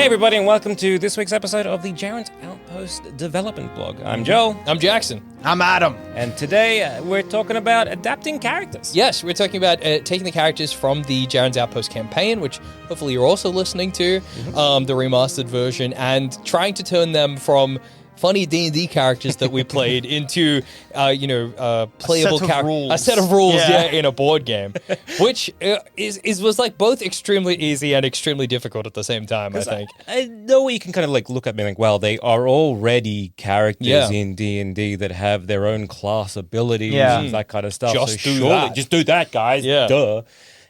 Hey everybody, and welcome to this week's episode of the Jarren's Outpost development blog. I'm Joel. I'm Jackson. I'm Adam. And today we're talking about adapting characters. Yes, we're talking about taking the characters from the Jarren's Outpost campaign, which hopefully you're also listening to, the remastered version, and trying to turn them from funny D&D characters that we played into, playable characters. A set of rules, in a board game, which was like both extremely easy and extremely difficult at the same time, I think. I know you can kind of like look at me like, well, they are already characters in D&D that have their own class abilities and that kind of stuff. Just do that, guys. Yeah. Duh.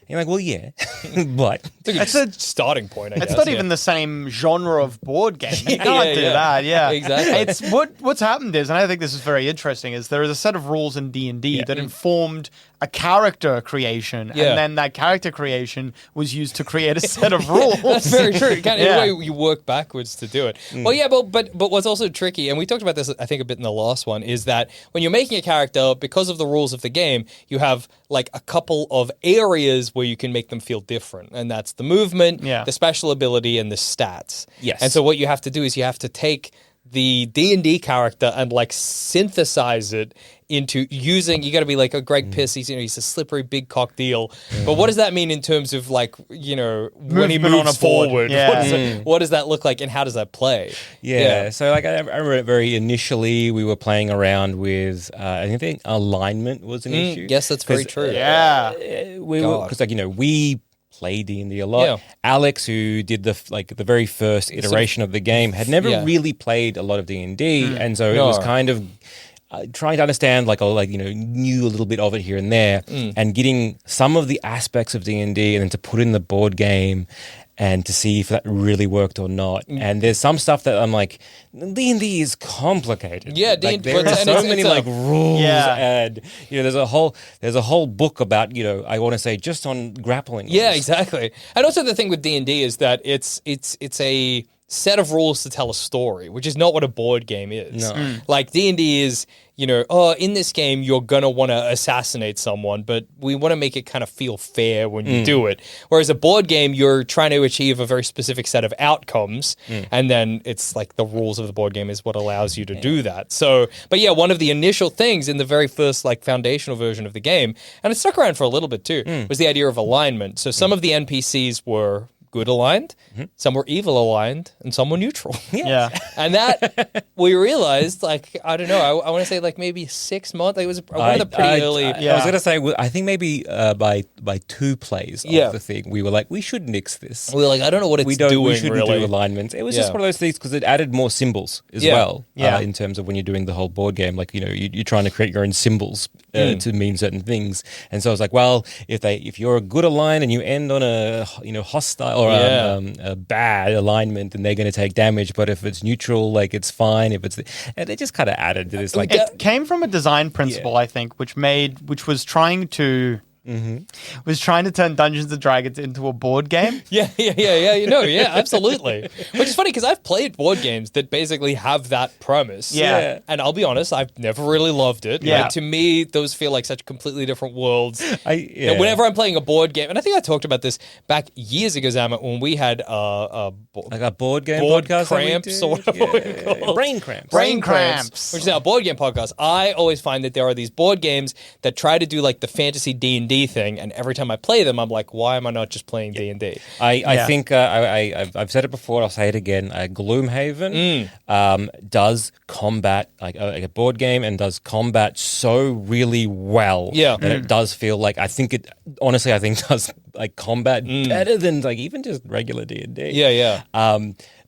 You're like, well, yeah, but it's a starting point. I guess. It's not even the same genre of board game. You can't do that. Yeah, exactly. It's what's happened is, and I think this is very interesting, is there is a set of rules in D&D that informed a character creation, and then that character creation was used to create a set of rules. That's very true. In a way, you work backwards to do it. Well, yeah, but what's also tricky, and we talked about this, I think, a bit in the last one, is that when you're making a character, because of the rules of the game, you have like a couple of areas where you can make them feel different, and that's the movement, the special ability, and the stats. Yes. And so what you have to do is you have to take the D&D character and like synthesize it into using, you got to be like a Greg Piss, he's a slippery big cock deal. But what does that mean in terms of like, when he moves on a board. forward? What does that look like and how does that play? Yeah. So like I remember very initially we were playing around with, I think alignment was an issue. Yes, that's very true. We play D&D a lot. Yeah. Alex, who did the very first iteration of the game, had never really played a lot of D&D, and so it was kind of trying to understand, knew a little bit of it here and there, and getting some of the aspects of D&D and then to put in the board game and to see if that really worked or not. And there's some stuff that I'm like, D&D is complicated. Yeah, D&D. There are so many rules, and there's a whole book about I want to say just on grappling. Yeah, exactly. And also the thing with D&D is that it's a set of rules to tell a story, which is not what a board game is. No. Like D&D is, in this game you're gonna want to assassinate someone, but we want to make it kind of feel fair when you do it. Whereas a board game, you're trying to achieve a very specific set of outcomes, and then it's like the rules of the board game is what allows you to do that. So, but yeah, one of the initial things in the very first like foundational version of the game, and it stuck around for a little bit too, was the idea of alignment. So some of the NPCs were good aligned, some were evil aligned, and some were neutral. And that we realized, I don't know, I want to say like maybe 6 months. It was one of the pretty early. I was gonna say, I think maybe by 2 plays of the thing, we were like, we should nix this. We were like, I don't know what it's doing. We shouldn't really do alignments. It was just one of those things because it added more symbols as well. In terms of when you're doing the whole board game, like you're trying to create your own symbols to mean certain things. And so I was like, well, if you're a good align and you end on a hostile or a bad alignment, then they're going to take damage. But if it's neutral, like it's fine. And they just kind of added to this. It came from a design principle, I think, which was trying to turn Dungeons and Dragons into a board game. Absolutely. Which is funny because I've played board games that basically have that premise. And I'll be honest, I've never really loved it. Like, to me, those feel like such completely different worlds. Whenever I'm playing a board game, and I think I talked about this back years ago, Zammit, when we had a board game board podcast cramps or whatever we call it. Brain cramps. Which is our board game podcast. I always find that there are these board games that try to do like the fantasy D&D thing, and every time I play them, I'm like, why am I not just playing D&D? I think I've said it before. I'll say it again. Gloomhaven does combat like a board game and does combat so really well that it does feel like I think does like combat better than like even just regular D&D.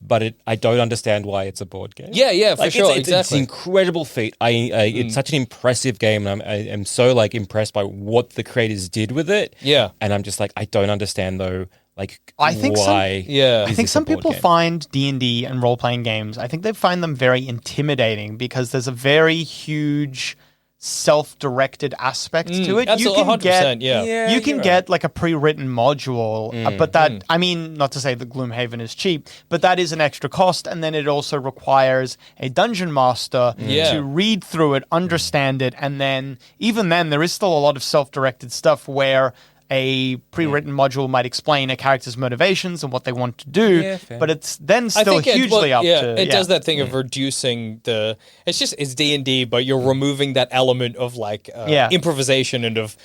But I don't understand why it's a board game. For sure. It's an incredible feat. It's such an impressive game, and I am so like impressed by what the creators did with it. And I'm just like, I don't understand though. Like, I think why? I think some people find D&D and role-playing games, I think they find them very intimidating because there's a very huge self-directed aspect to it. Absolutely, you can 100%, you can get like a pre-written module, but that I mean, not to say that Gloomhaven is cheap, but that is an extra cost, and then it also requires a dungeon master to read through it, understand it, and then even then there is still a lot of self-directed stuff where a pre-written module might explain a character's motivations and what they want to do, but it's then still hugely up to... It does that thing of reducing the... It's D&D, but you're removing that element of like improvisation and of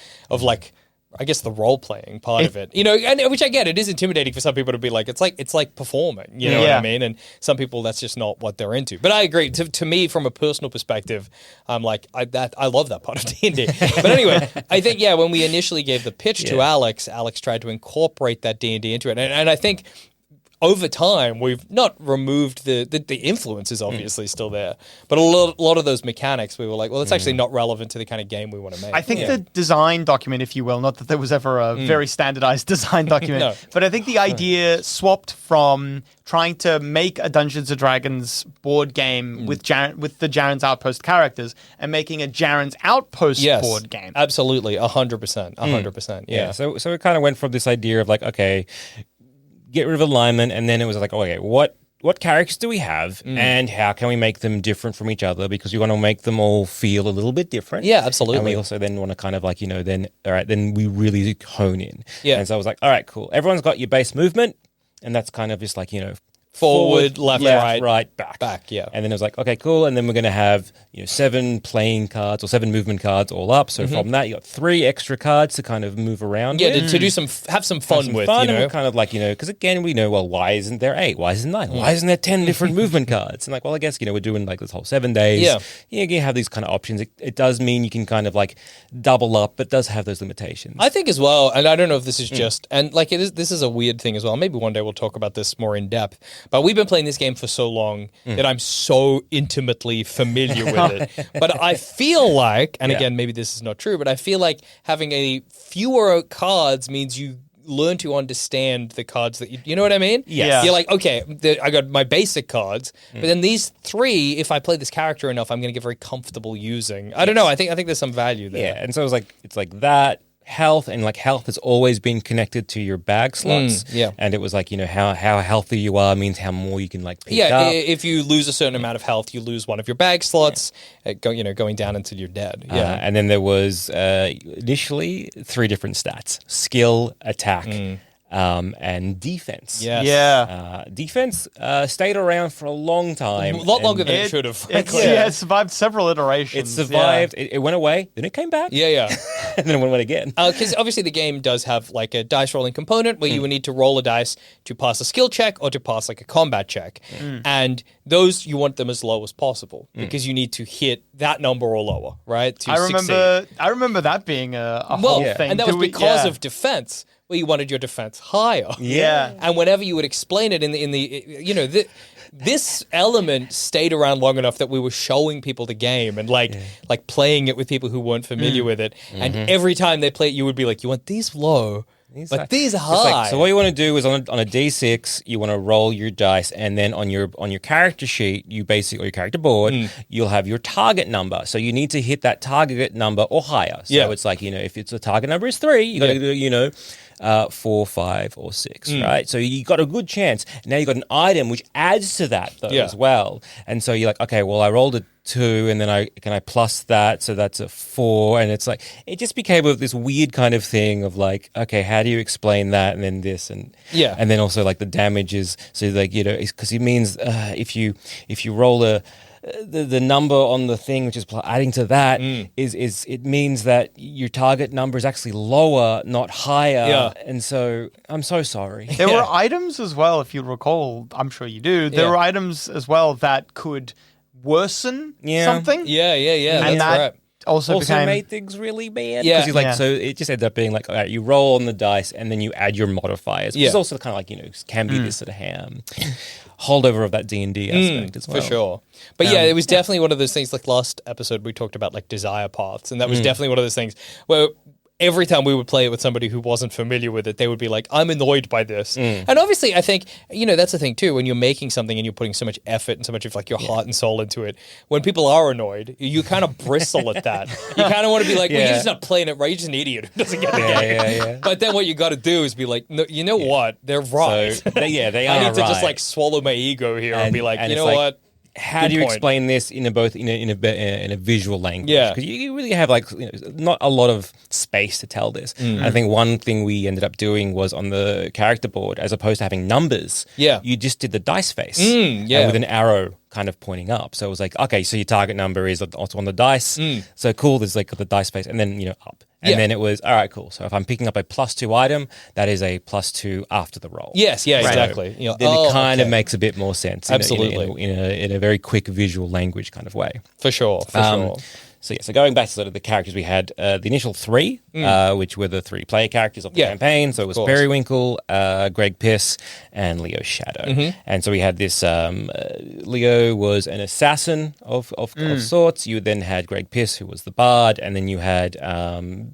like... I guess the role playing part of it, and which I get, it is intimidating for some people to be like, it's like performing, you know what I mean? And some people, that's just not what they're into. But I agree. To me, from a personal perspective, I'm like, I love that part of D&D. But anyway, I think when we initially gave the pitch to Alex tried to incorporate that D&D into it, and I think. Over time, we've not removed the influence is obviously still there, but a lot of those mechanics, we were like, well, it's actually not relevant to the kind of game we want to make. I think the design document, if you will, not that there was ever a very standardized design document, but I think the idea swapped from trying to make a Dungeons & Dragons board game with the Jarren's Outpost characters and making a Jarren's Outpost board game. Absolutely, 100%, 100%. Yeah. So it kind of went from this idea of like, okay, get rid of alignment, and then it was like, okay, what characters do we have, and how can we make them different from each other? Because we want to make them all feel a little bit different. Yeah, absolutely. And we also then want to kind of like, then we really hone in. Yeah. And so I was like, all right, cool. Everyone's got your base movement, and that's kind of just like, forward, left, right, back. Yeah. And then it was like, okay, cool. And then we're going to have 7 playing cards or 7 movement cards all up. So from that, you got 3 extra cards to kind of move around. Yeah, with. to do have some fun with. And we're kind of like, because again, we know, well, why isn't there 8? Why isn't 9? Why isn't there 10 different movement cards? And like, well, I guess we're doing like this whole 7 days. Yeah, you have these kind of options. It does mean you can kind of like double up, but does have those limitations. I think as well, and I don't know if this is just and like this is a weird thing as well. Maybe one day we'll talk about this more in depth. But we've been playing this game for so long that I'm so intimately familiar with it. But I feel like, and again, maybe this is not true, but I feel like having a fewer cards means you learn to understand the cards that you know what I mean? Yeah. You're like, okay, I got my basic cards, but then these 3, if I play this character enough, I'm going to get very comfortable using. I don't know. I think there's some value there. Yeah, and so it's like that. Health, and like health has always been connected to your bag slots. And it was like, how healthy you are means how more you can like pick up. If you lose a certain amount of health, you lose one of your bag slots, going down until you're dead. And then there was initially 3 different stats: skill, attack, and defense. Yes. Yeah. Defense stayed around for a long time. A lot longer than it should have. It survived several iterations. It survived. It went away. Then it came back. Yeah. And then it went away again. Because obviously the game does have like a dice rolling component where you would need to roll a dice to pass a skill check or to pass like a combat check. And those, you want them as low as possible because you need to hit that number or lower, right? To I remember that being a whole thing. And that was because of defense. Well, you wanted your defense higher. Yeah. And whenever you would explain it this element stayed around long enough that we were showing people the game and like playing it with people who weren't familiar with it. And every time they play it, you would be like, you want these low, but these high. So what you want to do is on a D6, you want to roll your dice, and then on your character sheet, or your character board, you'll have your target number. So you need to hit that target number or higher. So it's like, if it's a target number is 3, you got to do, 4, 5, or 6, right? So you got a good chance. Now you got an item which adds to that though as well. And so you're like, okay, well, I rolled a 2, and then can I plus that? So that's a 4, and it's like it just became this weird kind of thing of like, okay, how do you explain that? And then this, and then also like the damages. So like because it means if you roll the number on the thing, which is adding to that, is it means that your target number is actually lower, not higher. Yeah. And so I'm so sorry. There were items as well, if you recall, I'm sure you do, there were items as well that could worsen something. Yeah. And that's that right. also made things really bad. Yeah. Because so it just ended up being like, all right, you roll on the dice and then you add your modifiers, which is also kind of like, can be this sort of holdover of that D&D aspect as well. For sure. But it was definitely one of those things, like last episode we talked about like desire paths, and that was definitely one of those things where every time we would play it with somebody who wasn't familiar with it, they would be like, I'm annoyed by this. And obviously, I think, that's the thing too, when you're making something and you're putting so much effort and so much of like your heart and soul into it, when people are annoyed, you kind of bristle at that. You kind of want to be like, well, you're just not playing it right. You're just an idiot who doesn't get the game. Yeah. But then what you got to do is be like, no, you know what? They're right. So, they are I need to right. just like swallow my ego here and be like, you know what? how do you explain this in a visual language? Yeah. Because you really have not a lot of space to tell this. I think one thing we ended up doing was on the character board, as opposed to having numbers, you just did the dice face with an arrow kind of pointing up. So it was like, okay, so your target number is also on the dice. So cool, there's like the dice face, and then up. And then it was, all right, cool. So if I'm picking up a +2 item, that is a +2 after the roll. Yes, exactly. Then it kind of makes a bit more sense. Absolutely. In a very quick visual language kind of way. For sure. So going back to sort of the characters we had, the initial 3, which were the 3 player characters of the campaign. So it was Periwinkle, Greg Piss, and Leo Shadow. And so we had this, Leo was an assassin of sorts. You then had Greg Piss, who was the bard, and then you had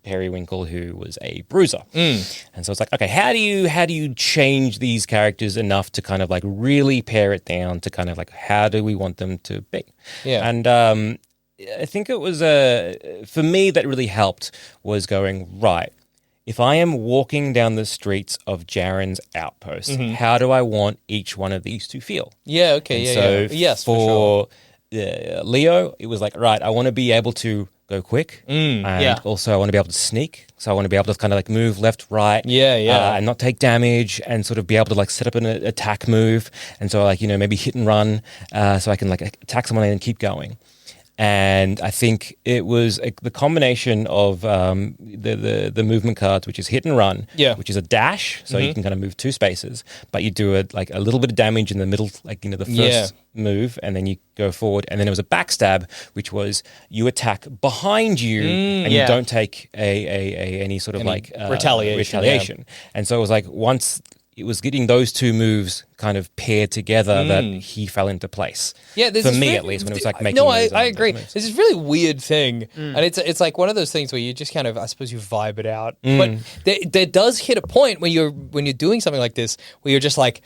Periwinkle, who was a bruiser. And so it's like, okay, how do you change these characters enough to kind of like really pare it down to kind of like, how do we want them to be? Yeah. And I think it was, for me, that really helped was going, right, if I am walking down the streets of Jarren's Outpost, how do I want each one of these to feel? Yeah, okay, Yes, for Leo, it was like, right, I want to be able to go quick, and also I want to be able to sneak. So I want to be able to kind of like move left, right, and not take damage, and sort of be able to like set up an attack move, and so like maybe hit and run, so I can like attack someone and keep going. And I think it was the combination of the movement cards, which is hit and run, which is a dash, so you can kind of move 2 spaces, but you do a little bit of damage in the middle, like the first move, and then you go forward. And then there was a backstab, which was you attack behind you, and you don't take any sort of retaliation. And so it was like once it was getting those 2 moves kind of paired together that he fell into place. Yeah, for me at least, when it was like making. No, I agree. There's this really weird thing, and it's like one of those things where you just kind of, I suppose, you vibe it out. But there does hit a point when you're doing something like this where you're just like,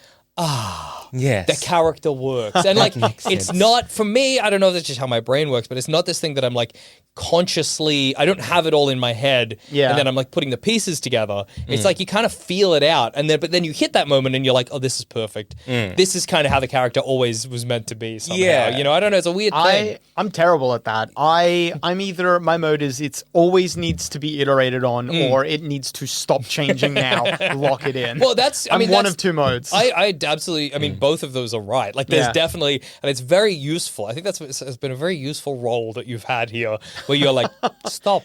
yes, the character works, and like it's not for me. I don't know if that's just how my brain works, but it's not this thing that I'm like consciously. I don't have it all in my head, and then I'm like putting the pieces together. It's like you kind of feel it out, and then you hit that moment, and you're like, oh, this is perfect. This is kind of how the character always was meant to be. Somehow. I don't know. It's a weird thing. I'm terrible at that. I'm either my mode is it's always needs to be iterated on, or it needs to stop changing now. Lock it in. Well, I'm one of 2 modes. I absolutely. I mean, both of those are right. Like, there's definitely, and it's very useful. I think it's been a very useful role that you've had here, where you're like, stop,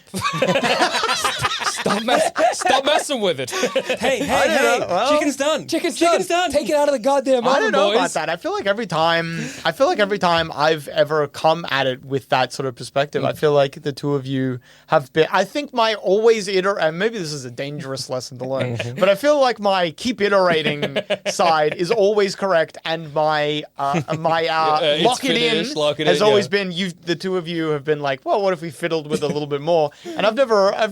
stop messing with it. Hey, well, chicken's done. Chicken's done. Take it out of the goddamn oven, I don't know boys. about that. I feel like every time I've ever come at it with that sort of perspective, I feel like the 2 of you have been. I think my always and maybe this is a dangerous lesson to learn, but I feel like my keep iterating side is always correct, and my lock it in has always been. The 2 of you have been like, well, what if we fiddled with a little bit more? And I've never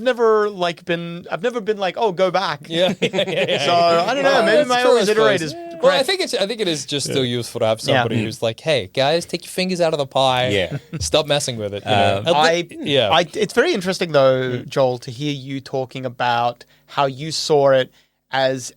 been like, oh, go back. Yeah. So I don't know. Maybe my always iterate is great. Well, I think it is just still useful to have somebody who's like, hey, guys, take your fingers out of the pie. Yeah. Stop messing with it. It's very interesting though, Joel, to hear you talking about how you saw it as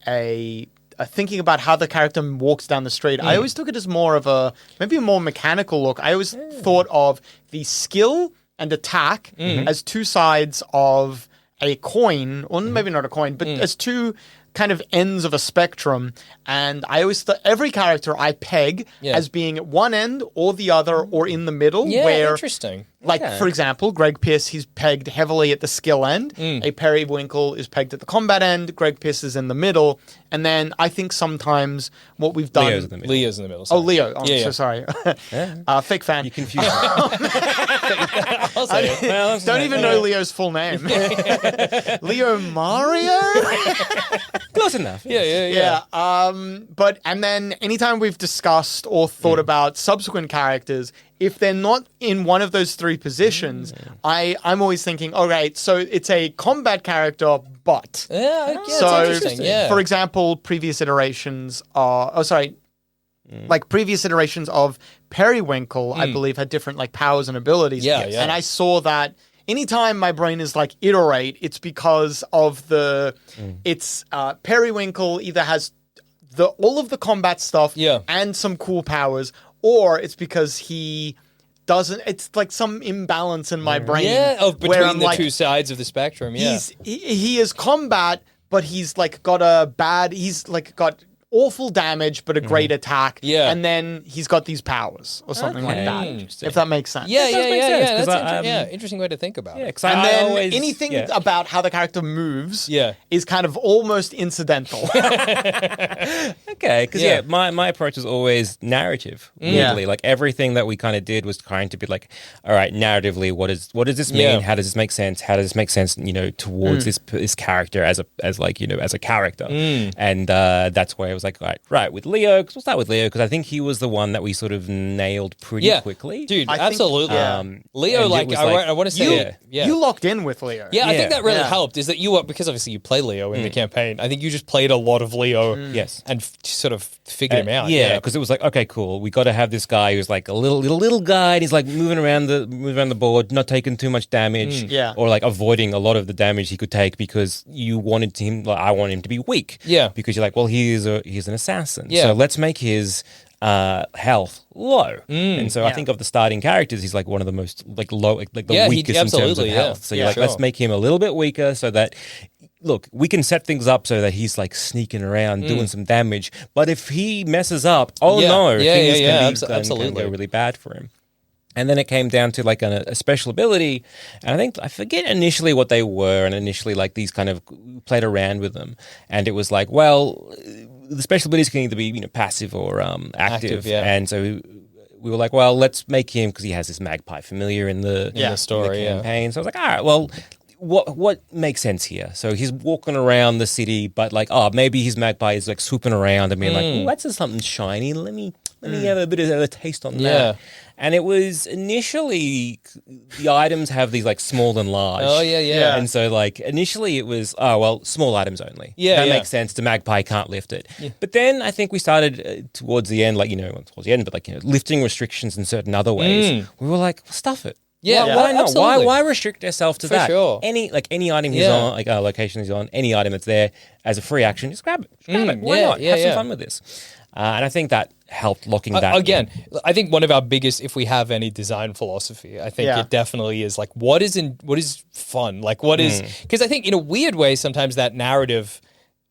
thinking about how the character walks down the street. I always took it as more of maybe a more mechanical look. I always thought of the skill and attack as 2 sides of a coin, or maybe not a coin, but as 2 kind of ends of a spectrum. And I always thought every character I peg as being at one end or the other or in the middle. Yeah, where, interesting. Like, for example, Greg Pierce, he's pegged heavily at the skill end. A Periwinkle is pegged at the combat end. Greg Pierce is in the middle. And then I think sometimes what we've done... Leo's in the middle. Sorry. Oh, Leo. I'm so sorry. Fake fan. You confused me. I'll say it. Don't even know Leo's full name. Leo Mario? Close enough. Yeah. And then anytime we've discussed or thought about subsequent characters, if they're not in one of those 3 positions, I'm always thinking, all right, so it's a combat character, but. That's interesting. Yeah. For example, previous iterations like previous iterations of Periwinkle, I believe, had different like powers and abilities. Yeah. And I saw that anytime my brain is like iterate, it's because of it's Periwinkle either has all of the combat stuff and some cool powers, or it's because he doesn't. It's like some imbalance in my brain. Between the two sides of the spectrum. Yeah, he is combat, but he's like got awful damage, but a great attack. Yeah. And then he's got these powers or something like that. If that makes sense. Yeah, sense, that's interesting way to think about it. And then anything about how the character moves is kind of almost incidental. Okay, because my approach was always narrative. Weirdly, like everything that we kind of did was trying to be like, all right, narratively, what does this mean? How does this make sense? How does this make sense? Towards this character as a character, and that's where it was like, right with Leo. Because we'll start with Leo because I think he was the one that we sort of nailed pretty quickly, dude. Absolutely, Leo. Like I want to say, you locked in with Leo. Yeah, I think that really helped. Is that because obviously you play Leo in the campaign. I think you just played a lot of Leo, and sort of figured him out. Yeah, because it was like, okay, cool. We got to have this guy who's like a little guy, and he's like moving around the board, not taking too much damage, or like avoiding a lot of the damage he could take because you wanted him. Like I want him to be weak. Yeah, because you're like, well, he's an assassin. Yeah, so let's make his health low. And so I think of the starting characters, he's like one of the most like low, like the weakest in terms of health. So you're like, let's make him a little bit weaker so that. Look, we can set things up so that he's like sneaking around doing some damage. But if he messes up, things can go really bad for him. And then it came down to like a special ability. And I forget initially what they were. And initially like these kind of played around with them. And it was like, well, the special abilities can either be passive or active. And so we were like, well, let's make him, because he has this magpie familiar in the story, campaign. So I was like, all right, well, what makes sense here? So he's walking around the city, but like, maybe his magpie is like swooping around and being like, that's just something shiny. Let me have a bit of a taste on that. And it was initially the items have these like small and large. Oh yeah. And so like initially it was small items only. That makes sense. The magpie can't lift it. But then I think we started towards the end, lifting restrictions in certain other ways. We were like, stuff it. Yeah, why not? Absolutely. Why restrict ourselves to that? Sure. Any item he's on, like a location he's on, any item that's there as a free action, just grab it. Why not? Have some fun with this. And I think that helped locking that. Again, I think one of our biggest, if we have any design philosophy, I think it definitely is like what is fun, like what is, because I think in a weird way sometimes that narrative.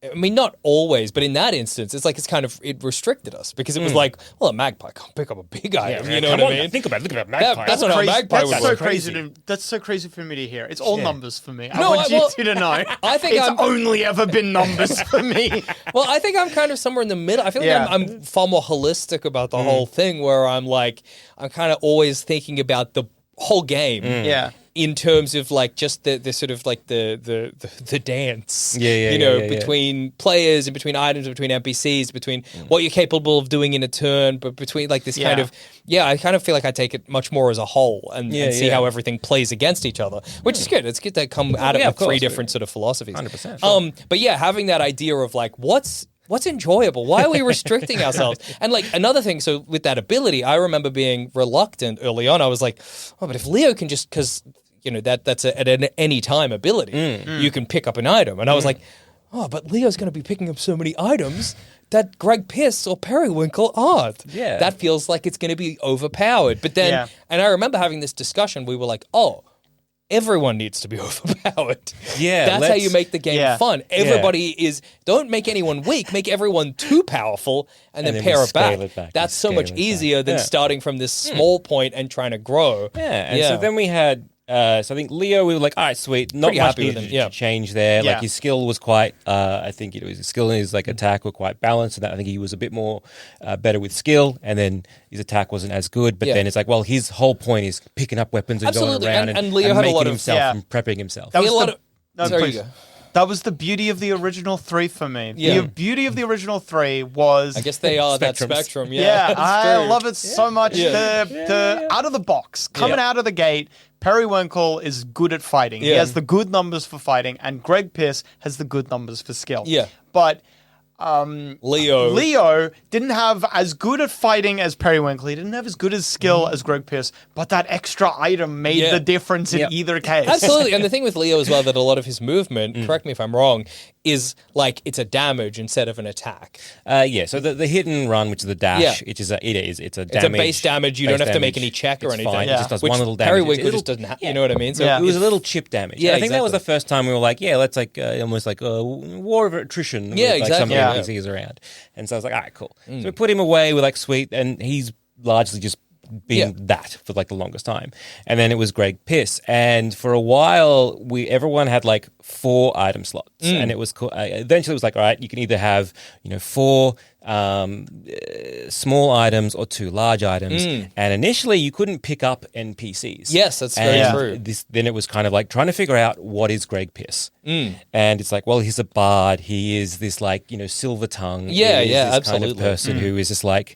I mean, not always, but in that instance, it's like it restricted us because it was like, well, a magpie can't pick up a big item. You know what I mean? Think about it. Look at that magpie. That's not how a magpie would work. That's so crazy for me to hear. It's all numbers for me. No, I want you to know. I think it's only ever been numbers for me. Well, I think I'm kind of somewhere in the middle. I feel like I'm far more holistic about the whole thing, where I'm kind of always thinking about the whole game. In terms of like just the sort of like the dance, between players and between items, and between NPCs, between what you're capable of doing in a turn, but between like this kind of I kind of feel like I take it much more as a whole and see how everything plays against each other, which is good. It's good to come at it with three different sort of philosophies. 100%. Sure. But having that idea of like what's enjoyable? Why are we restricting ourselves? And like another thing, so with that ability, I remember being reluctant early on. I was like, but if Leo can just, because that's at an any time ability, you can pick up an item. And I was like, but Leo's going to be picking up so many items that Greg Piss or Periwinkle aren't. Yeah. That feels like it's going to be overpowered. But then, and I remember having this discussion, we were like, everyone needs to be overpowered. That's how you make the game fun. Everybody don't make anyone weak, make everyone too powerful and then pair it back. That's so much easier than starting from this small point and trying to grow. So then we had so I think Leo, we were like, all right, sweet. Not pretty much happy with him. to change there. Like his skill was quite, I think his skill and his like attack were quite balanced. And I think he was a bit more better with skill, and then his attack wasn't as good. But then it's like, well, his whole point is picking up weapons and going around and Leo had making a lot of himself and prepping himself. That was That was the beauty of the original 3 for me. The beauty of the original 3 was... I guess they are that spectrum. I love it so much. The out of the box, coming out of the gate, Periwinkle is good at fighting. He has the good numbers for fighting, and Greg Pierce has the good numbers for skill. But Leo didn't have as good at fighting as Periwinkle. He didn't have as good as skill as Greg Pierce, but that extra item made the difference in either case. Absolutely. And the thing with Leo as well, that a lot of his movement, correct me if I'm wrong, is like it's a damage instead of an attack. So the hit and run, which is the dash, it's a damage. It's a base damage. You don't have to make any check or anything. Fine. It just does one little damage. Periwinkle just doesn't have, you know what I mean? So it was a little chip damage. Yeah, I think that was the first time we were like, let's like almost like a war of attrition with like some NPCs around. And so I was like, all right, cool. So we put him away, we're like, sweet, and he's largely just been that for like the longest time. And then it was Greg Piss. And for a while, everyone had like 4 item slots. And it was cool. Eventually it was like, all right, you can either have, 4 small items or 2 large items. And initially you couldn't pick up NPCs. Yes, that's very true. Then it was kind of like trying to figure out what is Greg Piss. And it's like, well, he's a bard. He is this like, silver tongue. This kind absolutely. of person who is just like,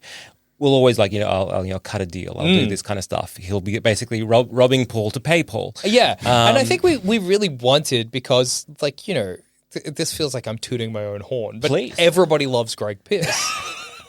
we'll always like, I'll cut a deal. I'll do this kind of stuff. He'll be basically robbing Paul to pay Paul. Yeah. And I think we really wanted, because like, this feels like I'm tooting my own horn, but everybody loves Greg Pierce.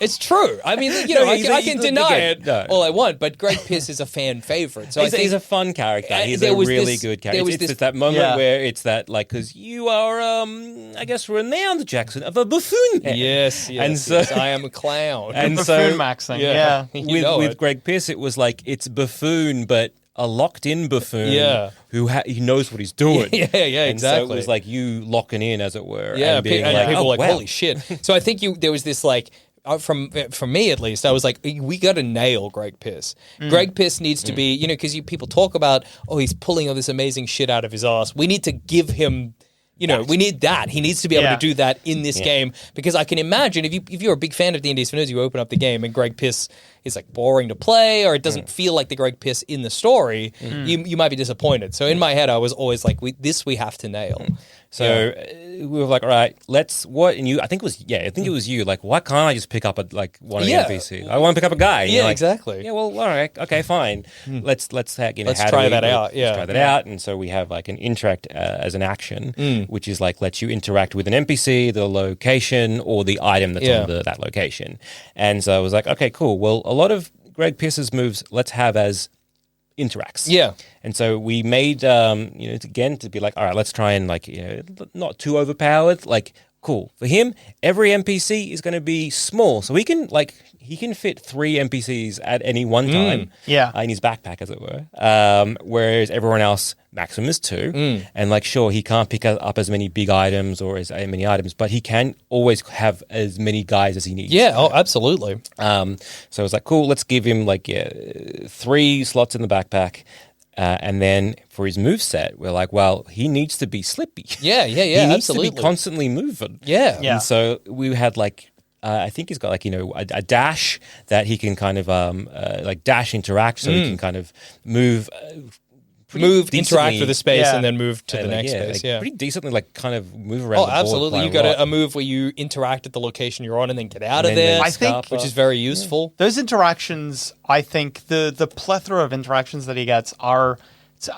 It's true. I mean, I can deny it all I want, but Greg Pierce is a fan favorite. So he's a fun character. He's a really good character. It's that moment where it's that, like, because you are, I guess, renowned, Jackson, of a buffoon. Yes, I am a clown. And buffoon maxing, With Greg Pierce, it was like, it's buffoon, but a locked-in buffoon who knows what he's doing. Exactly. So it was like you locking in, as it were. Yeah, and being and people were like, wow. holy shit. So I think there was this, like, from me at least, I was like, we got to nail Greg Pierce. Greg Pierce needs to be, because people talk about, he's pulling all this amazing shit out of his ass. We need to give him, we need that. He needs to be able to do that in this game, because I can imagine if you're a big fan of D&Disfornerds, you open up the game and Greg Pierce is like boring to play, or it doesn't feel like the Greg Pierce in the story, you might be disappointed. So in my head, I was always like, we have to nail. So we were like, all right, I think it was you. Like, why can't I just pick up one of the NPCs? I want to pick up a guy. Yeah, exactly. Yeah, well, all right, okay, fine. Let's try that out. Yeah, let's try that out. And so we have like an interact as an action, which is like lets you interact with an NPC, the location, or the item that's on that location. And so I was like, okay, cool. Well, a lot of Greg Pierce's moves let's have as interacts. Yeah. And so we made, again, to be like, all right, let's try and like, not too overpowered. Like, cool. For him, every NPC is going to be small. So he can fit 3 NPCs at any one time. In his backpack, as it were. Whereas everyone else, maximum is 2. And like, sure, he can't pick up as many big items or as many items, but he can always have as many guys as he needs. Yeah, absolutely. So I was like, cool, let's give him 3 slots in the backpack. And then for his moveset, we're like, well, he needs to be slippy. Yeah, he needs absolutely. to be constantly moving. Yeah. And so we had I think he's got a dash that he can kind of dash interact, so he can kind of move. Interact with the space, and then move to the next space. Pretty decently, kind of move around. Oh, absolutely! You got a move where you interact at the location you're on, and then get out of there. I think, which is very useful. Those interactions, I think, the plethora of interactions that he gets are.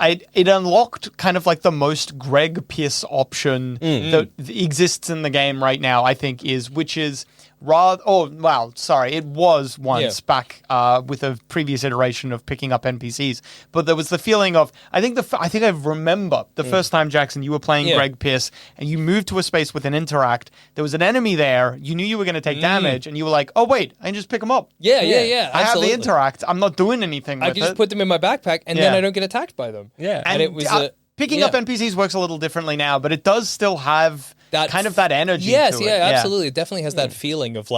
It unlocked kind of like the most Greg Pierce option that exists in the game right now. I think which is. It was once back with a previous iteration of picking up NPCs, but there was the feeling of I think I remember the first time, Jackson, you were playing Greg Pierce and you moved to a space with an interact. There was an enemy there. You knew you were going to take damage, and you were like, "Oh wait, I can just pick them up." Yeah. I have the interact. I'm not doing anything. I can just put them in my backpack, and then I don't get attacked by them. Yeah, and it was picking up NPCs works a little differently now, but it does still have. That energy. Yes, to it. Absolutely. It definitely has that feeling of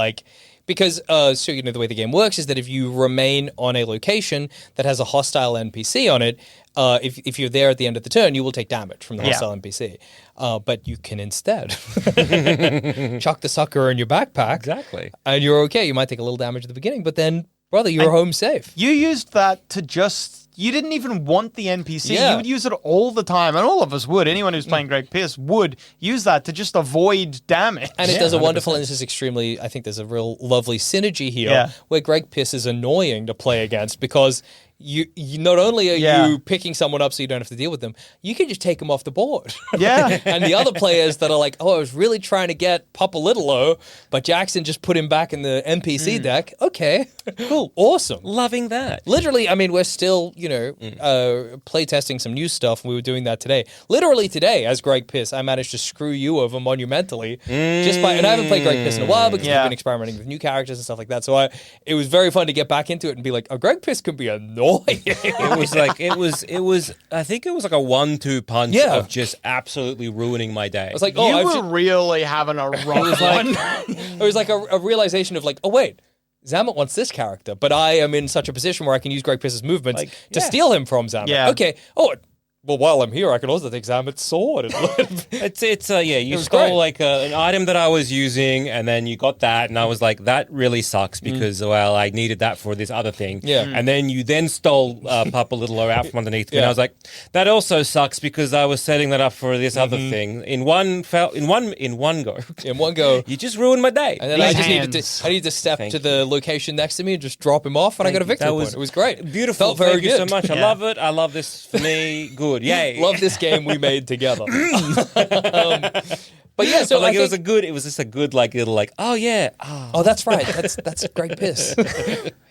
because the way the game works is that if you remain on a location that has a hostile NPC on it, if you're there at the end of the turn, you will take damage from the hostile NPC. But you can instead chuck the sucker in your backpack. Exactly. And you're okay. You might take a little damage at the beginning, but then, brother, you're home safe. You used that to just... You didn't even want the NPC. Yeah. You would use it all the time, and all of us would. Anyone who's playing Greg Pierce would use that to just avoid damage. And it does a wonderful, and this is extremely, I think there's a real lovely synergy here where Greg Pierce is annoying to play against because you not only are you picking someone up so you don't have to deal with them, you can just take them off the board. Yeah. And the other players that are like, oh, I was really trying to get Papa Little-O, but Jackson just put him back in the NPC deck. Okay, cool, awesome. Loving that. Literally, I mean, we're still, playtesting some new stuff. We were doing that today. Literally today, as Greg Piss, I managed to screw you over monumentally just by, and I haven't played Greg Piss in a while because we've been experimenting with new characters and stuff like that. So it was very fun to get back into it and be like, oh, Greg Piss can be annoying. It was like I think it was like a 1-2 punch of just absolutely ruining my day. I was like, you were really having a rough one. It was like a realization of like, oh wait, Zammit wants this character, but I am in such a position where I can use Greg Piss's movements to steal him from Zammit. Yeah. Okay. Oh, well, while I'm here, I can also take Zammit's sword. You stole like an item that I was using, and then you got that, and I was like, that really sucks because, I needed that for this other thing. Yeah. And then you then stole Papa Little-O out from underneath me, and I was like, that also sucks because I was setting that up for this other thing. In one go. In one go. You just ruined my day. And then I need to step to the location next to me and just drop him off, and I got a victory point. It was great. Beautiful. Felt very good. Thank you so much. I love it. I love this for me. Good. Yay. Love this game we made together. But yeah, so it was just a good like little like, oh yeah. Oh, that's right. That's a great piss.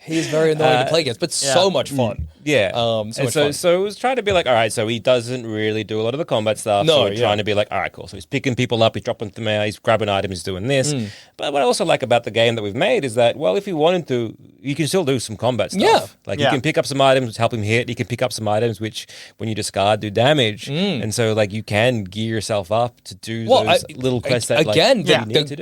He is very annoying to play against, but so much fun. Yeah. Fun. So it was trying to be like, all right, so he doesn't really do a lot of the combat stuff. So we're trying to be like, all right, cool. So he's picking people up, he's dropping them out, he's grabbing items, he's doing this. But what I also like about the game that we've made is that, well, if you wanted to, you can still do some combat stuff. Yeah. Like you can pick up some items, help him hit. You can pick up some items which, when you discard, do damage. And so like you can gear yourself up to do those little quests that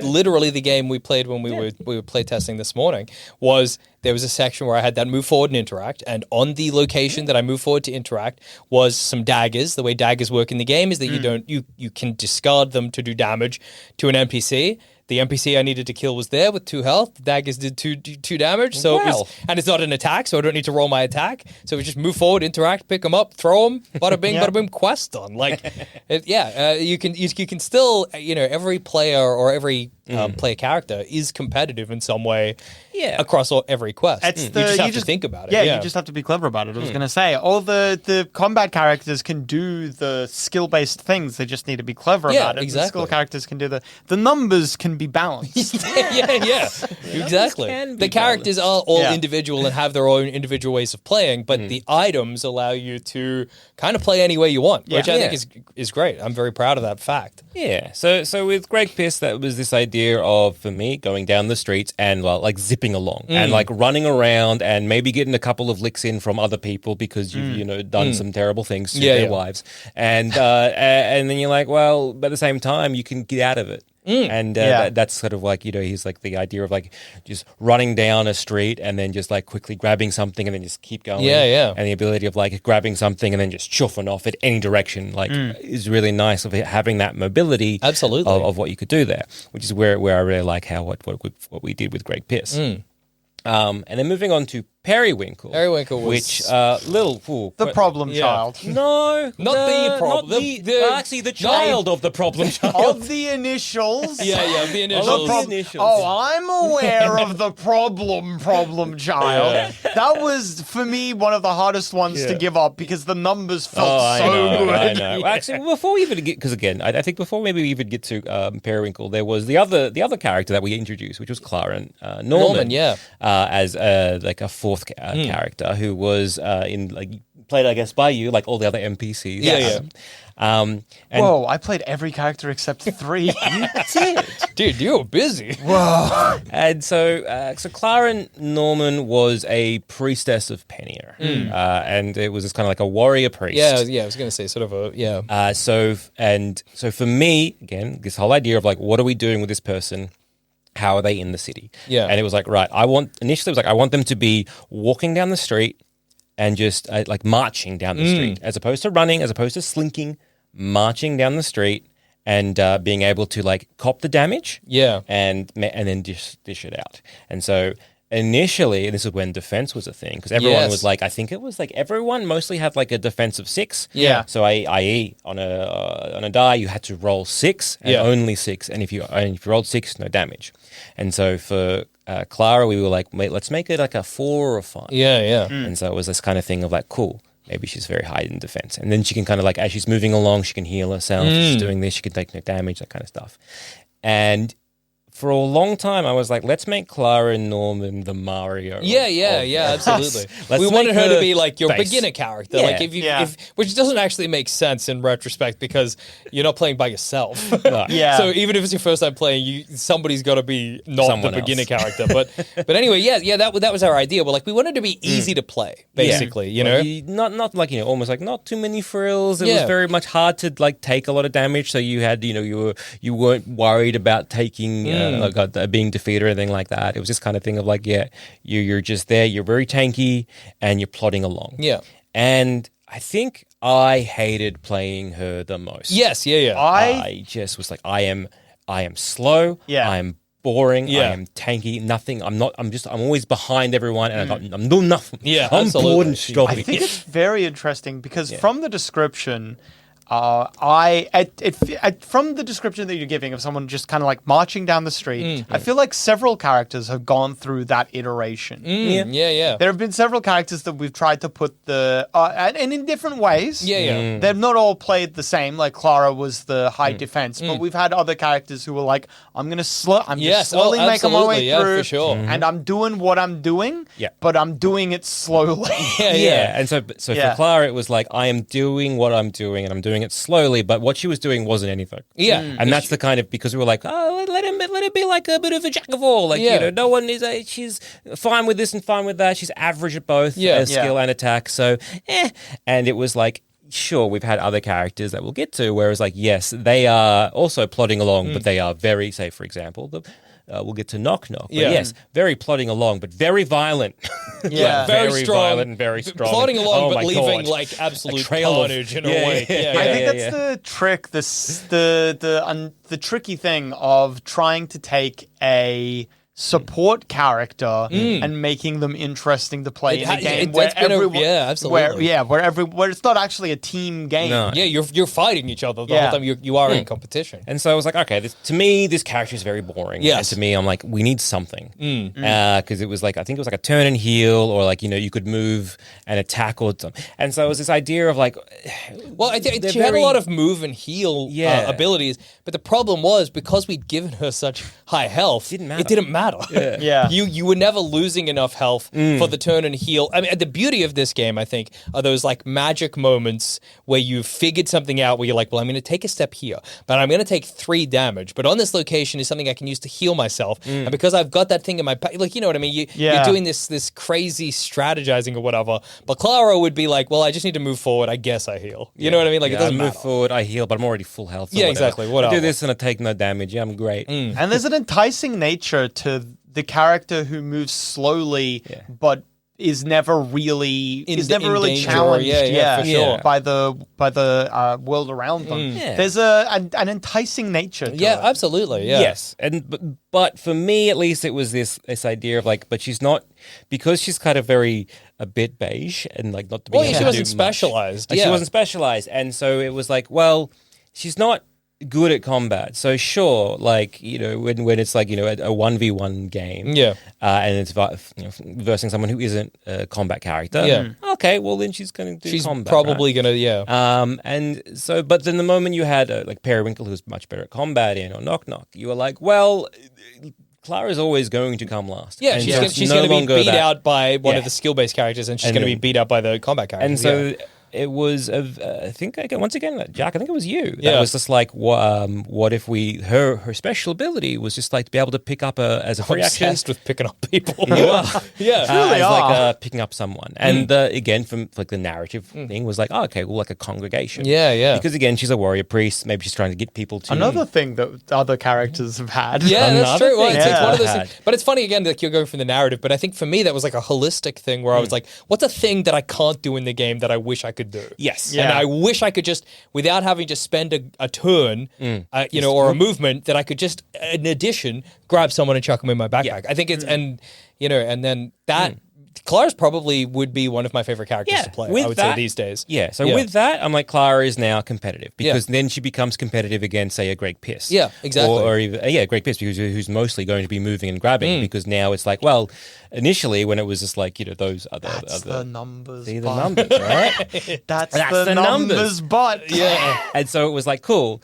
literally the game we played when we were playtesting this morning was there was a section where I had that move forward and interact, and on the location that I moved forward to interact was some daggers. The way daggers work in the game is that you can discard them to do damage to an NPC. The NPC I needed to kill was there with 2 health. The daggers did two damage. So and it's not an attack, so I don't need to roll my attack. So we just move forward, interact, pick them up, throw them, bada bing, bada boom, quest done. Like, you can still, every player or every player character is competitive in some way. Yeah, across every quest. You just have to think about it. Yeah, you just have to be clever about it. I was going to say, all the combat characters can do the skill-based things. They just need to be clever about it. Exactly. The skill characters can do the numbers can be balanced. Exactly. The characters are all individual and have their own individual ways of playing, but the items allow you to kind of play any way you want, which I think is great. I'm very proud of that fact. Yeah. So with Greg Piss, that was this idea of, for me, going down the streets and like zipping along and like running around and maybe getting a couple of licks in from other people because you've done some terrible things to their wives, and then you're like, well, but at the same time you can get out of it. And that's sort of like, he's like the idea of like just running down a street and then just like quickly grabbing something and then just keep going. And the ability of like grabbing something and then just chuffing off at any direction like is really nice of having that mobility. Absolutely. Of what you could do there, which is where I really like what we did with Greg Piss. And then moving on to Periwinkle. Periwinkle was... Which, the problem child. No. Not the problem. Actually, the child of the problem child. Of the initials. Of the initials. I'm aware of the problem child. Yeah. That was, for me, one of the hardest ones to give up because the numbers felt good. I know. Well, actually, before we even get... Because, again, I think before maybe we even get to Periwinkle, there was the other character that we introduced, which was Clara Norman. As like a fourth character who was played, I guess, by you, like all the other NPCs. Whoa, I played every character except 3. You did. Dude, you were busy. Whoa. And so Clara Norman was a priestess of Penia. And it was just kind of like a warrior priest. Yeah, I was going to say sort of a, So for me, again, this whole idea of like, what are we doing with this person? How are they in the city? Yeah. And it was like, right, I want them to be walking down the street and just like marching down the street, as opposed to running, as opposed to slinking, marching down the street and being able to like cop the damage. Yeah. And then dish it out. And so initially, and this is when defense was a thing, because everyone was like, I think it was like everyone mostly had like a defense of 6. Yeah. So i.e. on a die, you had to roll 6 and only 6, and if you rolled 6, no damage. And so for Clara, we were like, wait, let's make it like a 4 or a 5. Yeah. And so it was this kind of thing of like, cool, maybe she's very high in defense. And then she can kind of like, as she's moving along, she can heal herself. She's doing this, she can take no damage, that kind of stuff. And for a long time, I was like, let's make Clara Norman the Mario. Absolutely. We wanted her to be like your beginner character. Like which doesn't actually make sense in retrospect because you're not playing by yourself. So even if it's your first time playing, somebody's got to be not someone the beginner character. But anyway, that was our idea. We're like, we wanted to be easy to play, basically. You know, not like almost like not too many frills. It was very much hard to like take a lot of damage. So you had you weren't worried about taking. Being defeated or anything like that. It was this kind of thing of like, you're just there, you're very tanky, and you're plodding along. Yeah. And I think I hated playing her the most. Yes, I just was like, I am slow, I am boring, I am tanky, nothing. I'm always behind everyone, and I'm doing nothing. Yeah, I'm absolutely. bored and stopping. I think it's very interesting because from the description, from the description that you're giving of someone just kind of like marching down the street, I feel like several characters have gone through that iteration. There have been several characters that we've tried to put and in different ways. They've not all played the same. Like Clara was the high defense, but we've had other characters who were like, I'm just slowly making my way through, for sure. and I'm doing what I'm doing, but I'm doing it slowly. And so for Clara, it was like, I am doing what I'm doing, and I'm doing it slowly, but what she was doing wasn't anything. And that's the kind of, because we were like, oh, let it be like a bit of a jack of all. Like, no one is she's fine with this and fine with that. She's average at both skill and attack. So, And it was like, sure, we've had other characters that we'll get to, whereas like, yes, they are also plodding along, but they are very, say, for example, we'll get to Nok Nok. But yes, very plodding along, but very violent. Very strong. Violent and very strong. Plodding along, but leaving God. like absolute trail carnage in a way. I think that's the trick, the tricky thing of trying to take a support character and making them interesting to play in a game where everyone, where it's not actually a team game. No. You're fighting each other the whole time. You are in competition. And so I was like, okay, to me, this character is very boring. Yes. And to me, I'm like, we need something. Because it was like, I think it was like a turn and heal, or like, you could move and attack or something. And so it was this idea of like, well, I think she had a lot of move and heal abilities, but the problem was because we'd given her such high health, it didn't matter. You were never losing enough health for the turn and heal. I mean, the beauty of this game, I think, are those like magic moments where you've figured something out where you're like, well, I'm going to take a step here, but I'm going to take 3 damage. But on this location is something I can use to heal myself. And because I've got that thing in my pack, like, you know what I mean? You're doing this crazy strategizing or whatever. But Clara would be like, well, I just need to move forward. I guess I heal. You know what I mean? Like, it doesn't move forward, I heal, but I'm already full health. So exactly. I do this and I take no damage. Yeah, I'm great. And there's an enticing nature to the character who moves slowly, but is never really challenged for sure. by the world around them. There's an enticing nature to it. Absolutely. Yes. And but for me at least, it was this idea of like, but she's not, because she's kind of a bit beige and like not to be she wasn't specialized. Like, she wasn't specialized. And so it was like, well, she's not good at combat. So sure, like, when it's like, a 1v1 game, and it's versing someone who isn't a combat character, okay, well then she's going to do combat. She's probably going to, and so, but then the moment you had like Winkle, who's much better at combat or Nok Nok, you were like, well, Clara's always going to come last. Yeah, she's going to be beat out by one of the skill-based characters, and she's going to be beat out by the combat character. And so it was, I think, once again, Jack, I think it was you. That was just like, what if her special ability was just like to be able to pick up as a free action. Obsessed with picking up people. You are. Truly like picking up someone. And again, from like the narrative thing was like, okay, well, like a congregation. Because again, she's a warrior priest. Maybe she's trying to get people to. Another thing that other characters have had. Yeah, that's true. Well, it's one of those things. But it's funny, again, that you're going from the narrative. But I think for me, that was like a holistic thing where I was like, what's a thing that I can't do in the game that I wish I could do? Yes. And I wish I could just, without having to spend a turn, or a movement, that I could just, in addition, grab someone and chuck them in my backpack. I think it's, and then that Clara's probably would be one of my favorite characters to play, I would say, these days. Yeah, so with that, I'm like, Clara is now competitive because then she becomes competitive against, say, a Greg Piss. Yeah, exactly. Or even, Greg Piss, because who's mostly going to be moving and grabbing because now it's like, well, initially when it was just like, those other... That's the numbers. See the numbers, right? That's the numbers, but... Yeah. And so it was like, cool.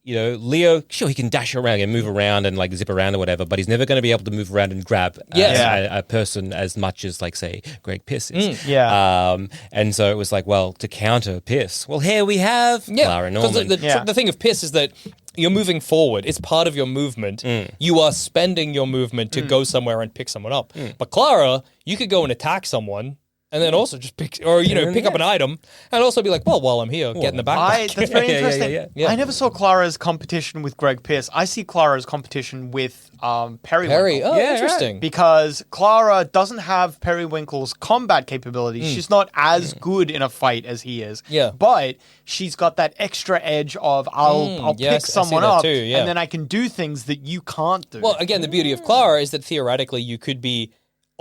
Leo, sure, he can dash around and move around and like zip around or whatever, but he's never going to be able to move around and grab a person as much as like, say, Greg Piss is. And so it was like, well, to counter Piss, well, here we have Clara Norman. The thing of Piss is that you're moving forward. It's part of your movement. You are spending your movement to go somewhere and pick someone up. But Clara, you could go and attack someone and then also just pick up an item and also be like, well, while I'm here, get in the backpack. That's very interesting. I never saw Clara's competition with Greg Pierce. I see Clara's competition with Periwinkle. Oh, interesting. Right. Because Clara doesn't have Periwinkle's combat capabilities. She's not as good in a fight as he is. Yeah. But she's got that extra edge of I'll pick someone up and then I can do things that you can't do. Well, again, the beauty of Clara is that theoretically you could be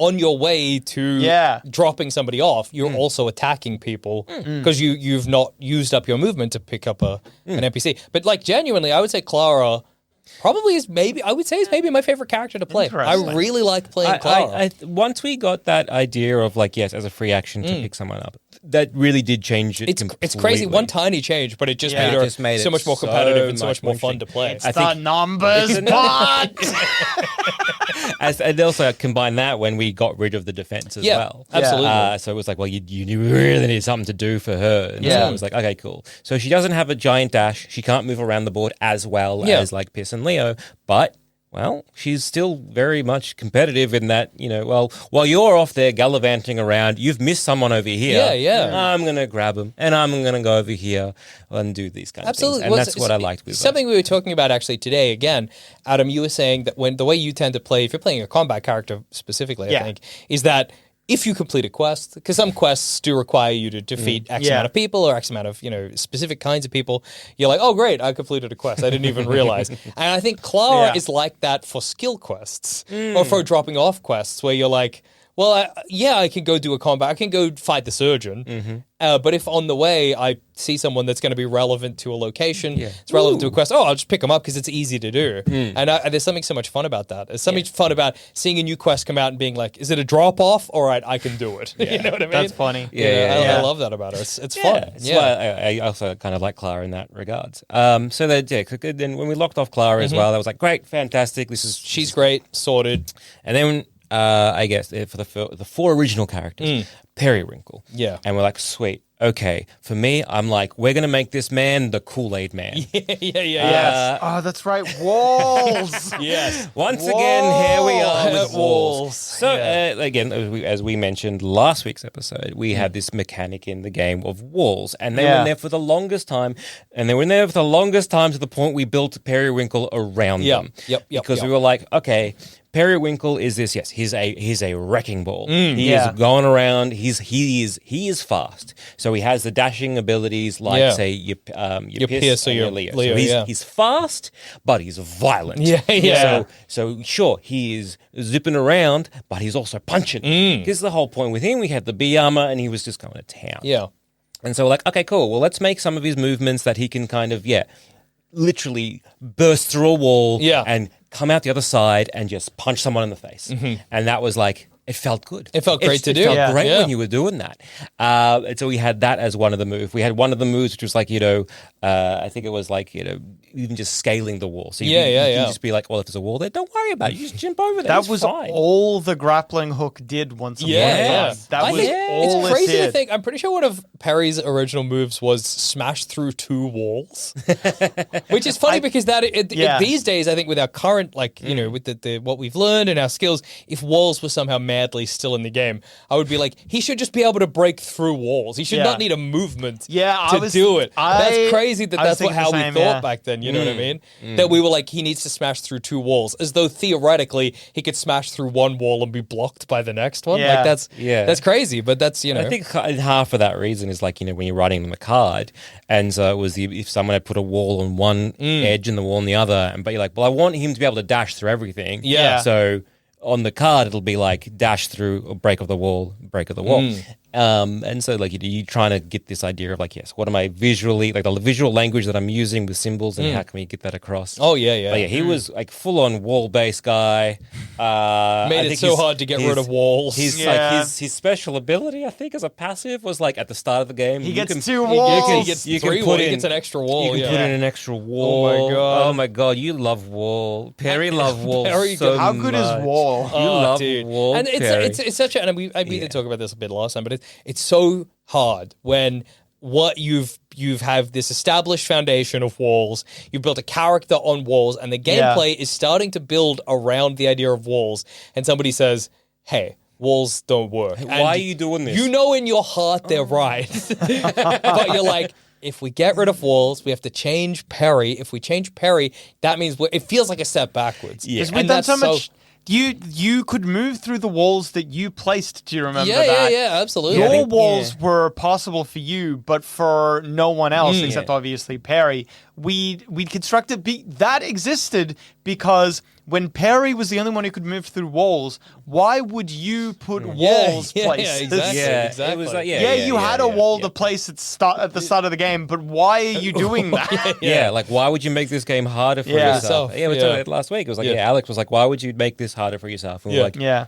on your way to dropping somebody off, you're also attacking people because you've not used up your movement to pick up an NPC. But like genuinely, I would say Clara probably is maybe my favorite character to play. I really like playing Clara. Once we got that idea of like, yes, as a free action to pick someone up, that really did change it. It's crazy. One tiny change, but it just made her so much more competitive and so much more fun to play. It's the numbers part. And also combine that when we got rid of the defense as well. Absolutely. So it was like, well, you really need something to do for her. And so it was like, okay, cool. So she doesn't have a giant dash. She can't move around the board as well as like Piss and Leo, but well, she's still very much competitive in that, while you're off there gallivanting around, you've missed someone over here. I'm going to grab them and I'm going to go over here and do these kinds of things. And that's what I liked with something we were talking about actually today. Again, Adam, you were saying that the way you tend to play, if you're playing a combat character specifically, I think, is that if you complete a quest, because some quests do require you to defeat X amount of people or X amount of, specific kinds of people, you're like, oh, great, I completed a quest. I didn't even realize. And I think Clara is like that for skill quests or for dropping off quests where you're like, well, I can go do a combat. I can go fight the surgeon. But if on the way I see someone that's going to be relevant to a location, it's relevant to a quest, I'll just pick them up because it's easy to do. And there's something so much fun about that. There's something fun about seeing a new quest come out and being like, is it a drop-off? All right, I can do it. You know what I mean? That's funny. I love that about her. It's fun. I also kind of like Clara in that regards. So then when we locked off Clara as well, I was like, great, fantastic. She's great, sorted. And then I guess for the four original characters, Periwinkle. Yeah. And we're like, sweet. Okay. For me, I'm like, we're going to make this man the Kool-Aid man. Yes. That's right. Walls. Yes. Once again, here we are with walls. So, again, as we mentioned last week's episode, we had this mechanic in the game of walls. And they were there for the longest time. And they were there for the longest time to the point we built Periwinkle around them. Because we were like, okay, Periwinkle is this. Yes, he's a wrecking ball. He is going around. He is fast. So he has the dashing abilities like say your Piss or your Leo. So he's fast, but he's violent. So sure, he is zipping around, but he's also punching. Because the whole point with him, we had the B armor, and he was just going to town. Yeah. And so we're like, okay, cool. Well, let's make some of his movements that he can kind of literally burst through a wall and come out the other side and just punch someone in the face. And that was like, it felt good. It felt great to do. It felt great when you were doing that. And so we had that as one of the moves. We had one of the moves, which was like, I think it was like, even just scaling the wall. So you can just be like, well, if there's a wall there, don't worry about it. You just jump over there. That was fine. All the grappling hook did once upon a time. That was all it's crazy it did. to think. I'm pretty sure one of Perry's original moves was smash through 2 walls, which is funny because these days, I think with our current, with the what we've learned and our skills, if walls were somehow madly still in the game, I would be like, he should just be able to break through walls. He should not need a movement to do it. That's crazy that's how we thought back then. You know what I mean? That we were like, he needs to smash through 2 walls, as though theoretically he could smash through one wall and be blocked by the next one. Like that's crazy, but that's I think half of that reason is like when you're writing them a card, and so it was if someone had put a wall on one edge and the wall on the other, but you're like, well, I want him to be able to dash through everything. Yeah. So on the card it'll be like dash through or break of the wall. And so like you're trying to get this idea of like, yes, what am I visually, like the visual language that I'm using with symbols, and how can we get that across? Oh yeah. But yeah, he was like full on wall based guy. Made it so hard to get rid of walls. His special ability, I think, as a passive was like at the start of the game. He gets 2 walls. He gets 3 walls. He gets an extra wall. You can put in an extra wall. Oh my god, you love wall. Perry love wall. How good is wall? You love wall. And it's such a, and we did talk about this a bit last time, but it's so hard when you've have this established foundation of walls, you've built a character on walls, and the gameplay is starting to build around the idea of walls, and somebody says, hey, walls don't work. Why are you doing this? You know in your heart they're right. But you're like, if we get rid of walls, we have to change parry. If we change parry, that means it feels like a step backwards. Yeah. Because we've done so much... You could move through the walls that you placed. Do you remember that? Yeah, absolutely. Your walls were possible for you, but for no one else except obviously Perry. We constructed that existed because when Perry was the only one who could move through walls, why would you put walls places? Exactly. It was like, you had a wall to place at the start of the game, but why are you doing that? Like why would you make this game harder for yourself? Yeah, we talked about it last week. It was like, Alex was like, why would you make this harder for yourself? And we're like, good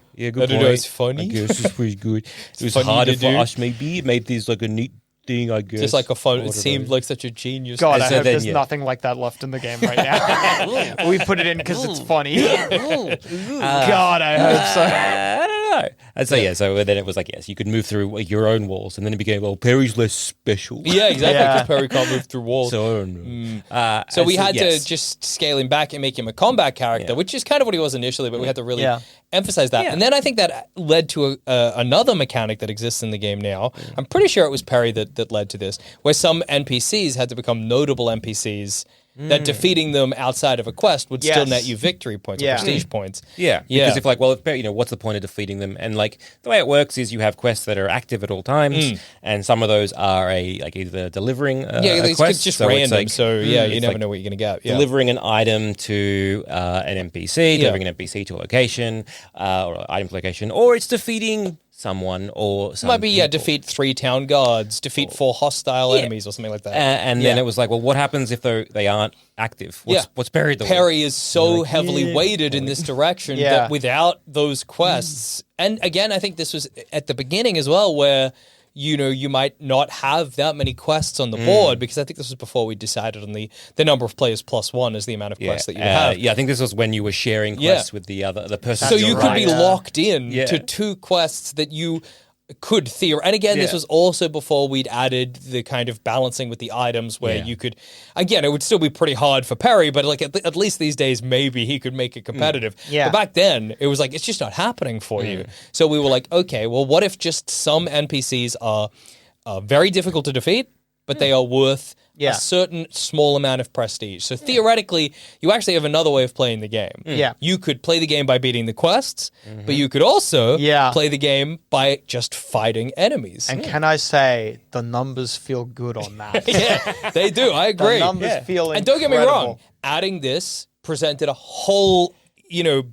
point. It's funny. I guess it's pretty good. It was harder for us, maybe. It made this like a neat thing, I guess. Just like a fun, it seemed like such a genius. God, I hope there's nothing like that left in the game right now. We put it in because it's funny. God, I hope so. I don't know. And so, so then it was like, yes, you could move through your own walls, and then it became, well, Perry's less special. Yeah, exactly, because Perry can't move through walls. So, I don't know. So we had to just scale him back and make him a combat character, which is kind of what he was initially, but we had to really emphasize that. And then I think that led to another mechanic that exists in the game now. I'm pretty sure it was Perry that led to this, where some NPCs had to become notable NPCs that defeating them outside of a quest would still net you victory points or prestige points. Yeah, because if like, well, what's the point of defeating them? And like the way it works is you have quests that are active at all times, and some of those are either delivering a quest, just random. You never know what you're going to get. Delivering an item to an NPC, delivering an NPC to a location or item to location, or it's defeating someone or some might be defeat 3 town guards, defeat 4 hostile enemies or something like that. And then it was like, well, what happens if they aren't active? What's Perry doing? Perry is so heavily weighted in this direction that without those quests, and again, I think this was at the beginning as well, where you might not have that many quests on the board, because I think this was before we decided on the number of players +1 is the amount of quests that you have. Yeah, I think this was when you were sharing quests with the person. So you could be locked in to 2 quests that you could theoretically, and again, this was also before we'd added the kind of balancing with the items where you could, again, it would still be pretty hard for Perry, but like at least these days, maybe he could make it competitive. But back then, it was like, it's just not happening for you. So we were like, okay, well, what if just some NPCs are very difficult to defeat, but they are worth a certain small amount of prestige. So theoretically, you actually have another way of playing the game. You could play the game by beating the quests, but you could also play the game by just fighting enemies. And can I say, the numbers feel good on that. They do. I agree. The numbers feel incredible. And don't get me wrong, adding this presented a whole,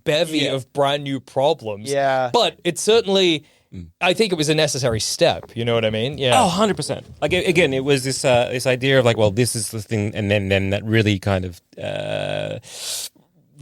bevy of brand new problems. But it certainly... I think it was a necessary step. You know what I mean? Yeah. Oh, 100%. Like, again, it was this idea of like, well, this is the thing, and then that really kind of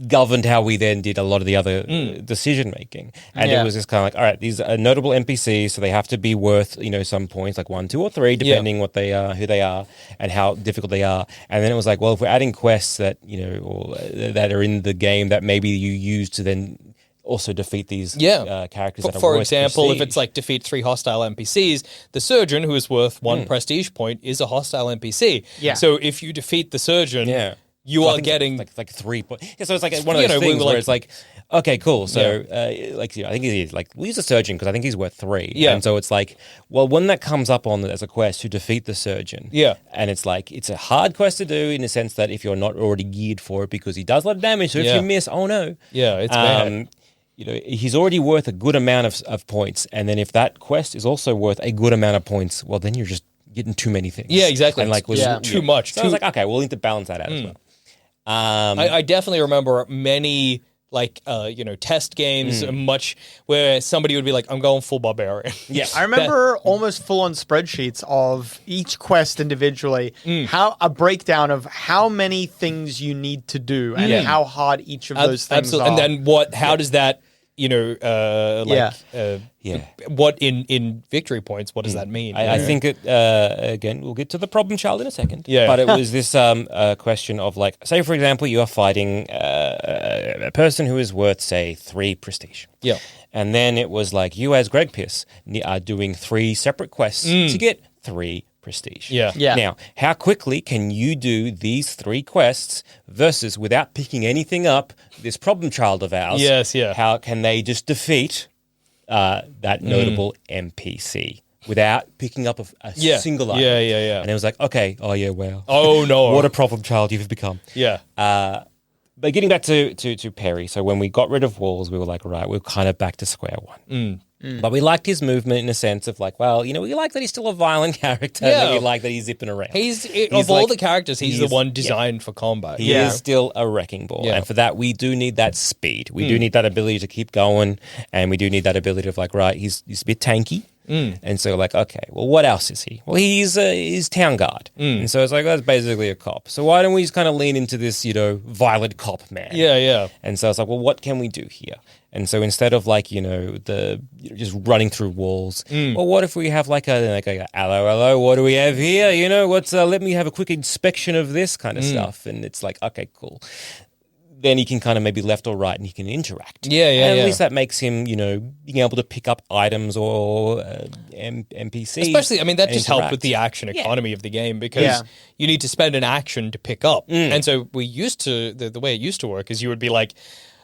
governed how we then did a lot of the other decision making. And it was just kind of like, all right, these are notable NPCs, so they have to be worth some points, like 1, 2, or 3, depending what they are, who they are, and how difficult they are. And then it was like, well, if we're adding quests that or that are in the game that maybe you use to then also defeat these characters that are for worth example, prestige. if it's like defeat 3 hostile NPCs, the surgeon, who is worth 1 prestige point, is a hostile NPC. So if you defeat the surgeon, you are getting like 3 points. So it's like one of those things where it's like, okay, cool. So I think he's like, we'll use a surgeon because I think he's worth 3. And so it's like, well, when that comes up on as a quest to defeat the surgeon, and it's like, it's a hard quest to do in the sense that if you're not already geared for it, because he does a lot of damage. So if you miss, oh no. It's bad. He's already worth a good amount of points. And then if that quest is also worth a good amount of points, well, then you're just getting too many things. Yeah, exactly. And like, too much. So I was like, okay, we'll need to balance that out as well. I definitely remember many test games, much where somebody would be like, I'm going full barbarian. Yeah, I remember almost full-on spreadsheets of each quest individually, how a breakdown of how many things you need to do and how hard each of those things are. And then how does that, what in victory points, what does that mean? I think it, again, we'll get to the problem child in a second. Yeah. But it was this question of like, say, for example, you are fighting a person who is worth, say, 3 prestige. Yeah. And then it was like, you as Greg Pierce are doing 3 separate quests to get 3 prestige. Yeah. Now, how quickly can you do these 3 quests versus without picking anything up, this problem child of ours? Yes, yeah. How can they just defeat that notable NPC without picking up a single item? Yeah. And it was like, okay, oh yeah, wow. Oh no. What a problem child you've become. Yeah. But getting back to Perry, so when we got rid of walls, we were like, right, we're kind of back to square one. But we liked his movement in a sense of like, well, we like that he's still a violent character. Yeah. And we like that he's zipping around. Of all the characters, he's the one designed for combat. He is still a wrecking ball. Yeah. And for that, we do need that speed. We do need that ability to keep going. And we do need that ability of like, right, he's a bit tanky. And so like, okay, well, what else is he? Well, he's town guard. And so it's like, that's basically a cop. So why don't we just kind of lean into this, violent cop man? Yeah. And so it's like, well, what can we do here? And so instead of like, just running through walls, well, what if we have like a hello, what do we have here? Let me have a quick inspection of this kind of stuff. And it's like, okay, cool. Then he can kind of maybe left or right and he can interact. Yeah. And at least that makes him, being able to pick up items or NPCs. Especially, that just helped with the action economy of the game because you need to spend an action to pick up. And so we used to, the way it used to work is you would be like,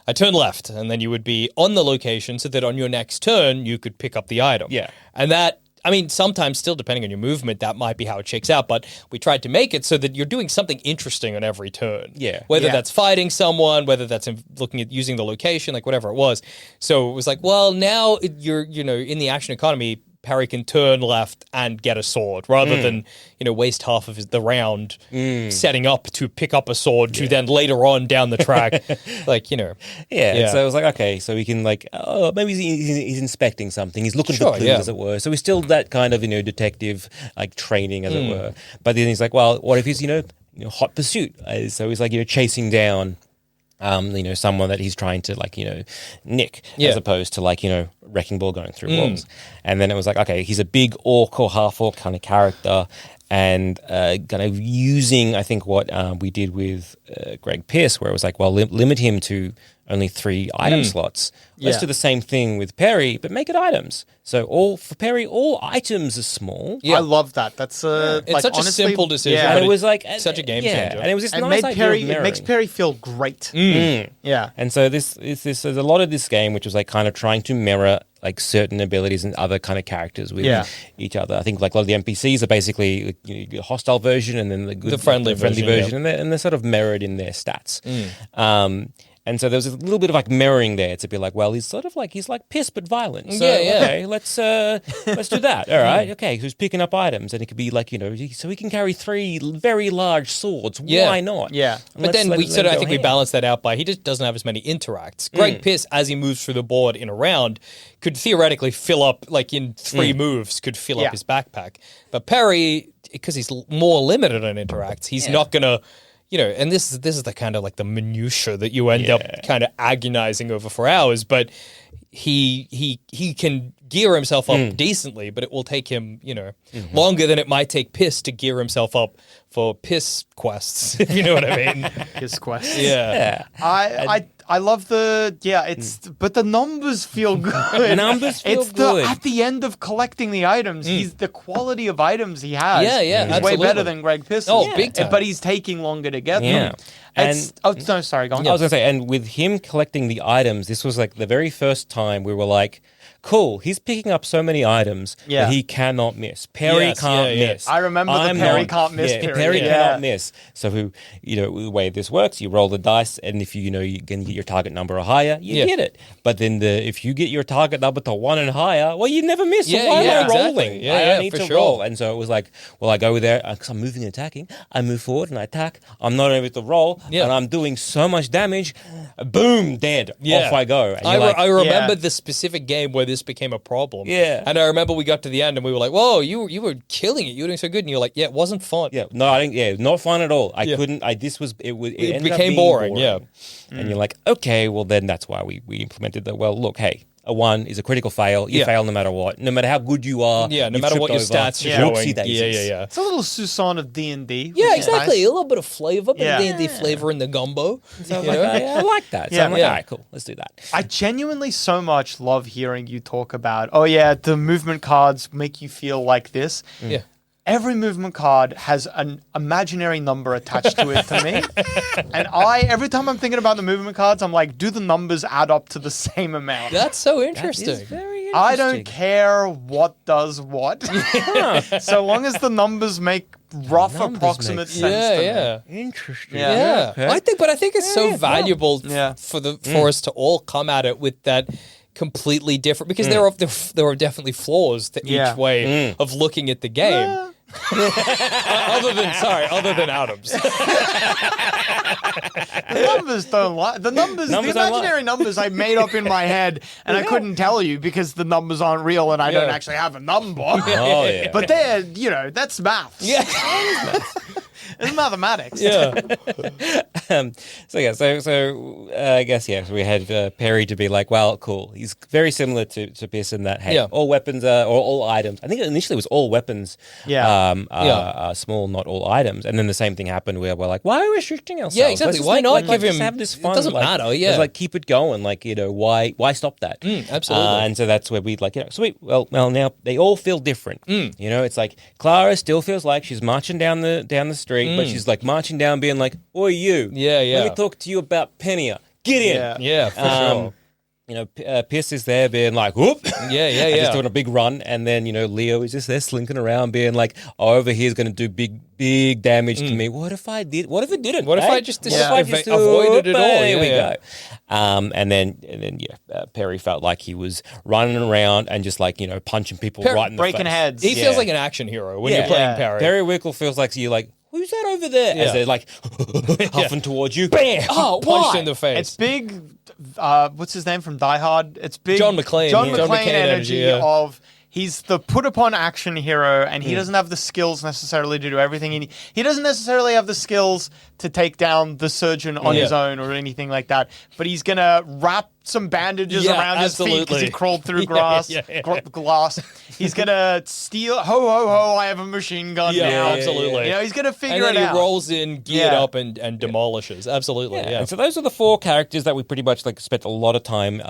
I turn left, and then you would be on the location so that on your next turn, you could pick up the item. Yeah. And that, sometimes still depending on your movement, that might be how it shakes out, but we tried to make it so that you're doing something interesting on every turn. Yeah. Whether that's fighting someone, whether that's looking at using the location, like whatever it was. So it was like, well, now you're, in the action economy, Perry can turn left and get a sword rather than, waste half of the round setting up to pick up a sword to then later on down the track, Yeah. So I was like, okay, so we can maybe he's inspecting something. He's looking for clues, as it were. So he's still that kind of, detective, like training, as it were. But then he's like, well, what if he's, hot pursuit? So he's like, chasing down someone that he's trying to nick as opposed to wrecking ball going through walls. And then it was like, okay, he's a big orc or half orc kind of character and kind of using, I think, what we did with Greg Pierce, where it was like, well, limit him to only 3 item slots. Let's do the same thing with Perry, but make it items. So for Perry, all items are small. Yeah. I love that. That's it's such honestly, a simple decision. Yeah. And it was like such a game changer. And it was this nice made idea Perry, of it makes Perry feel great. Yeah. And so there's a lot of this game which was like kind of trying to mirror like certain abilities and other kind of characters with each other. I think like a lot of the NPCs are basically a hostile version and then the friendly version, and they're sort of mirrored in their stats. And so there was a little bit of like mirroring there to be like, well, he's like pissed but violent. So okay, let's do that. All right, okay. So he's picking up items, and it could be like so he can carry 3 very large swords. Why not? Yeah. But then I think we balanced that out by he just doesn't have as many interacts. Greg Pierce, as he moves through the board in a round, could theoretically fill up in 3 moves, could fill up his backpack. But Perry, because he's more limited on interacts, he's not gonna. And this is the kind of like the minutia that you end up kind of agonizing over for hours, but he can gear himself up decently, but it will take him, longer than it might take Piss to gear himself up for Piss quests, if you know what I mean. Piss quests. Yeah. I love but the numbers feel good. The numbers feel good. At the end of collecting the items, the quality of items he has is way better than Greg Piss. Big time. But he's taking longer to get them. Yeah. Sorry, go on. I was going to say, and with him collecting the items, this was like the very first time we were like, cool, he's picking up so many items that he cannot miss. Perry can't miss. I remember the Perry can't miss period. Perry cannot miss. So, the way this works, you roll the dice, and if you can get your target number or higher, you get it. But then if you get your target number to 1 and higher, well, you never miss. So why am I rolling? I need to roll. And so it was like, well, I go there, because I'm moving and attacking. I move forward and I attack. I'm not able to roll, and I'm doing so much damage. boom, dead. Off I go. And I remember the specific game where this became a problem. Yeah. And I remember we got to the end and we were like, whoa, you were killing it. You were doing so good. And you're like, yeah, it wasn't fun. Yeah. No, I didn't. Yeah, not fun at all. I couldn't. It became boring. Yeah. And you're like, okay, well then that's why we implemented the. Well, look, hey. A 1 is a critical fail. You fail no matter what. No matter how good you are. Yeah, no matter what your stats are showing. Yeah. It's a little Susan of D&D. Yeah, exactly. Nice. A little bit of flavor, but D&D flavor in the gumbo. So I like that. So I'm like, all right, cool. Let's do that. I genuinely so much love hearing you talk about, the movement cards make you feel like this. Yeah. Every movement card has an imaginary number attached to it to me. And every time I'm thinking about the movement cards, I'm like, do the numbers add up to the same amount? That's so interesting. That is very interesting. I don't care what does what. So long as the numbers make rough approximate sense to me. Yeah. Interesting. Yeah. Okay. I think it's so valuable for us to all come at it with that completely different, because there are definitely flaws to each way of looking at the game. other than Adams. The numbers don't lie. The imaginary numbers I made up in my head, and I couldn't tell you because the numbers aren't real and I don't actually have a number. But they're, that's math. Yeah. It's mathematics. Yeah. So I guess we had Perry to be like, well, cool. He's very similar to Pierce in that. Hey, all weapons or all items. I think initially it was all weapons. Small, not all items. And then the same thing happened where we're like, why are we restricting ourselves? Yeah, exactly. Why not give him? Have this fun. It doesn't matter. Yeah. Let's keep it going. Why stop that? Absolutely. And so that's where we'd sweet. Well, now they all feel different. It's like Clara still feels like she's marching down the street, but she's marching down, being like, "Oi, you! Let me talk to you about Penia. Get in!" Yeah, for sure. Pierce is there being like, whoop. Yeah. Just doing a big run. And then, Leo is just there slinking around being like, over here is going to do big damage to me. What if I did? What if it didn't? What if I just avoided it all? Here we go. And then Perry felt like he was running around and just punching people right in the face. Breaking heads. He feels like an action hero when you're playing Perry. Perry Winkle feels like you're like, who's that over there? As they're huffing towards you. Bam! Oh, punched in the face. It's big. What's his name from Die Hard? It's big. John McClane. John McClane energy of. He's the put-upon action hero, and he doesn't have the skills necessarily to do everything. He doesn't necessarily have the skills to take down the surgeon on his own or anything like that. But he's going to wrap some bandages around his feet because he crawled through glass. He's going to steal, ho, I have a machine gun now. Absolutely. He's going to figure it out. And then he rolls in, geared up, and demolishes. Absolutely, And so those are the 4 characters that we pretty much spent a lot of time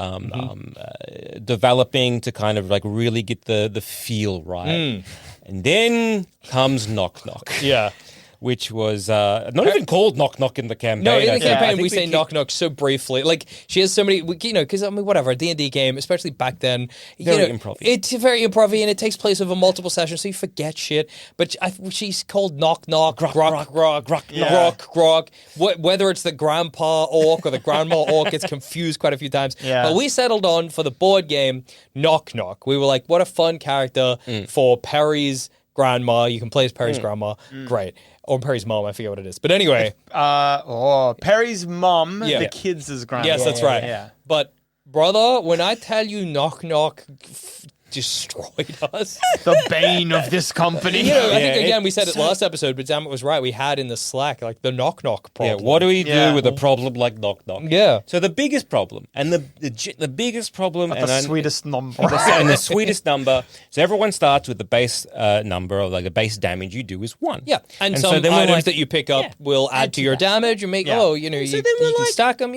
developing to kind of really get the feel right. And then comes Nok Nok. Yeah. Which was not even called Nok Nok in the campaign. No, in the campaign we say Nok Nok so briefly. She has so many, because whatever, a D&D game, especially back then, improv-y. It's very improv-y and it takes place over multiple sessions, so you forget shit. But she's called Nok Nok, grok. Whether it's the grandpa orc or the grandma orc, gets confused quite a few times. Yeah. But we settled on, for the board game, Nok Nok. We were like, what a fun character for Perry's grandma. You can play as Perry's grandma. Great. Or Perry's mom, I forget what it is. But anyway. Perry's mom, the kids' grandma. Yes, that's right. Yeah. But, brother, when I tell you Nok Nok destroyed us. The bane of this company. I think, again, we said it last episode, but Zammit was right. We had in the Slack, the Nok Nok problem. Yeah, what do we do with a problem like Nok Nok? Yeah. So the biggest problem, and the biggest problem... and the sweetest number. And the sweetest number. So everyone starts with the base number, or the base damage you do is 1. Yeah, and some so items that you pick up will add to your damage and make, you can stack them,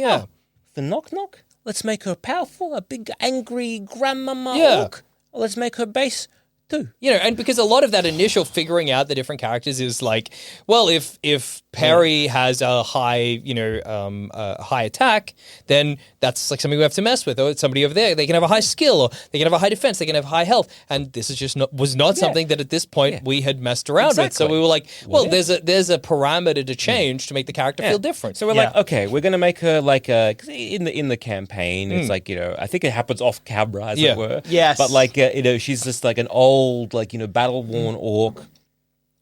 For Nok Nok, let's make her powerful, a big angry grandmama orc. Let's make her base 2. And because a lot of that initial figuring out the different characters is if Perry has a high, high attack, then that's something we have to mess with. Or somebody over there, they can have a high skill, or they can have a high defense, they can have high health, and this is just not something that at this point we had messed around with. So we were like, there's a parameter to change to make the character feel different. So we're like, okay, we're gonna make her cause in the campaign, it's I think it happens off camera, as it were. Yes, but she's just an old battle worn orc.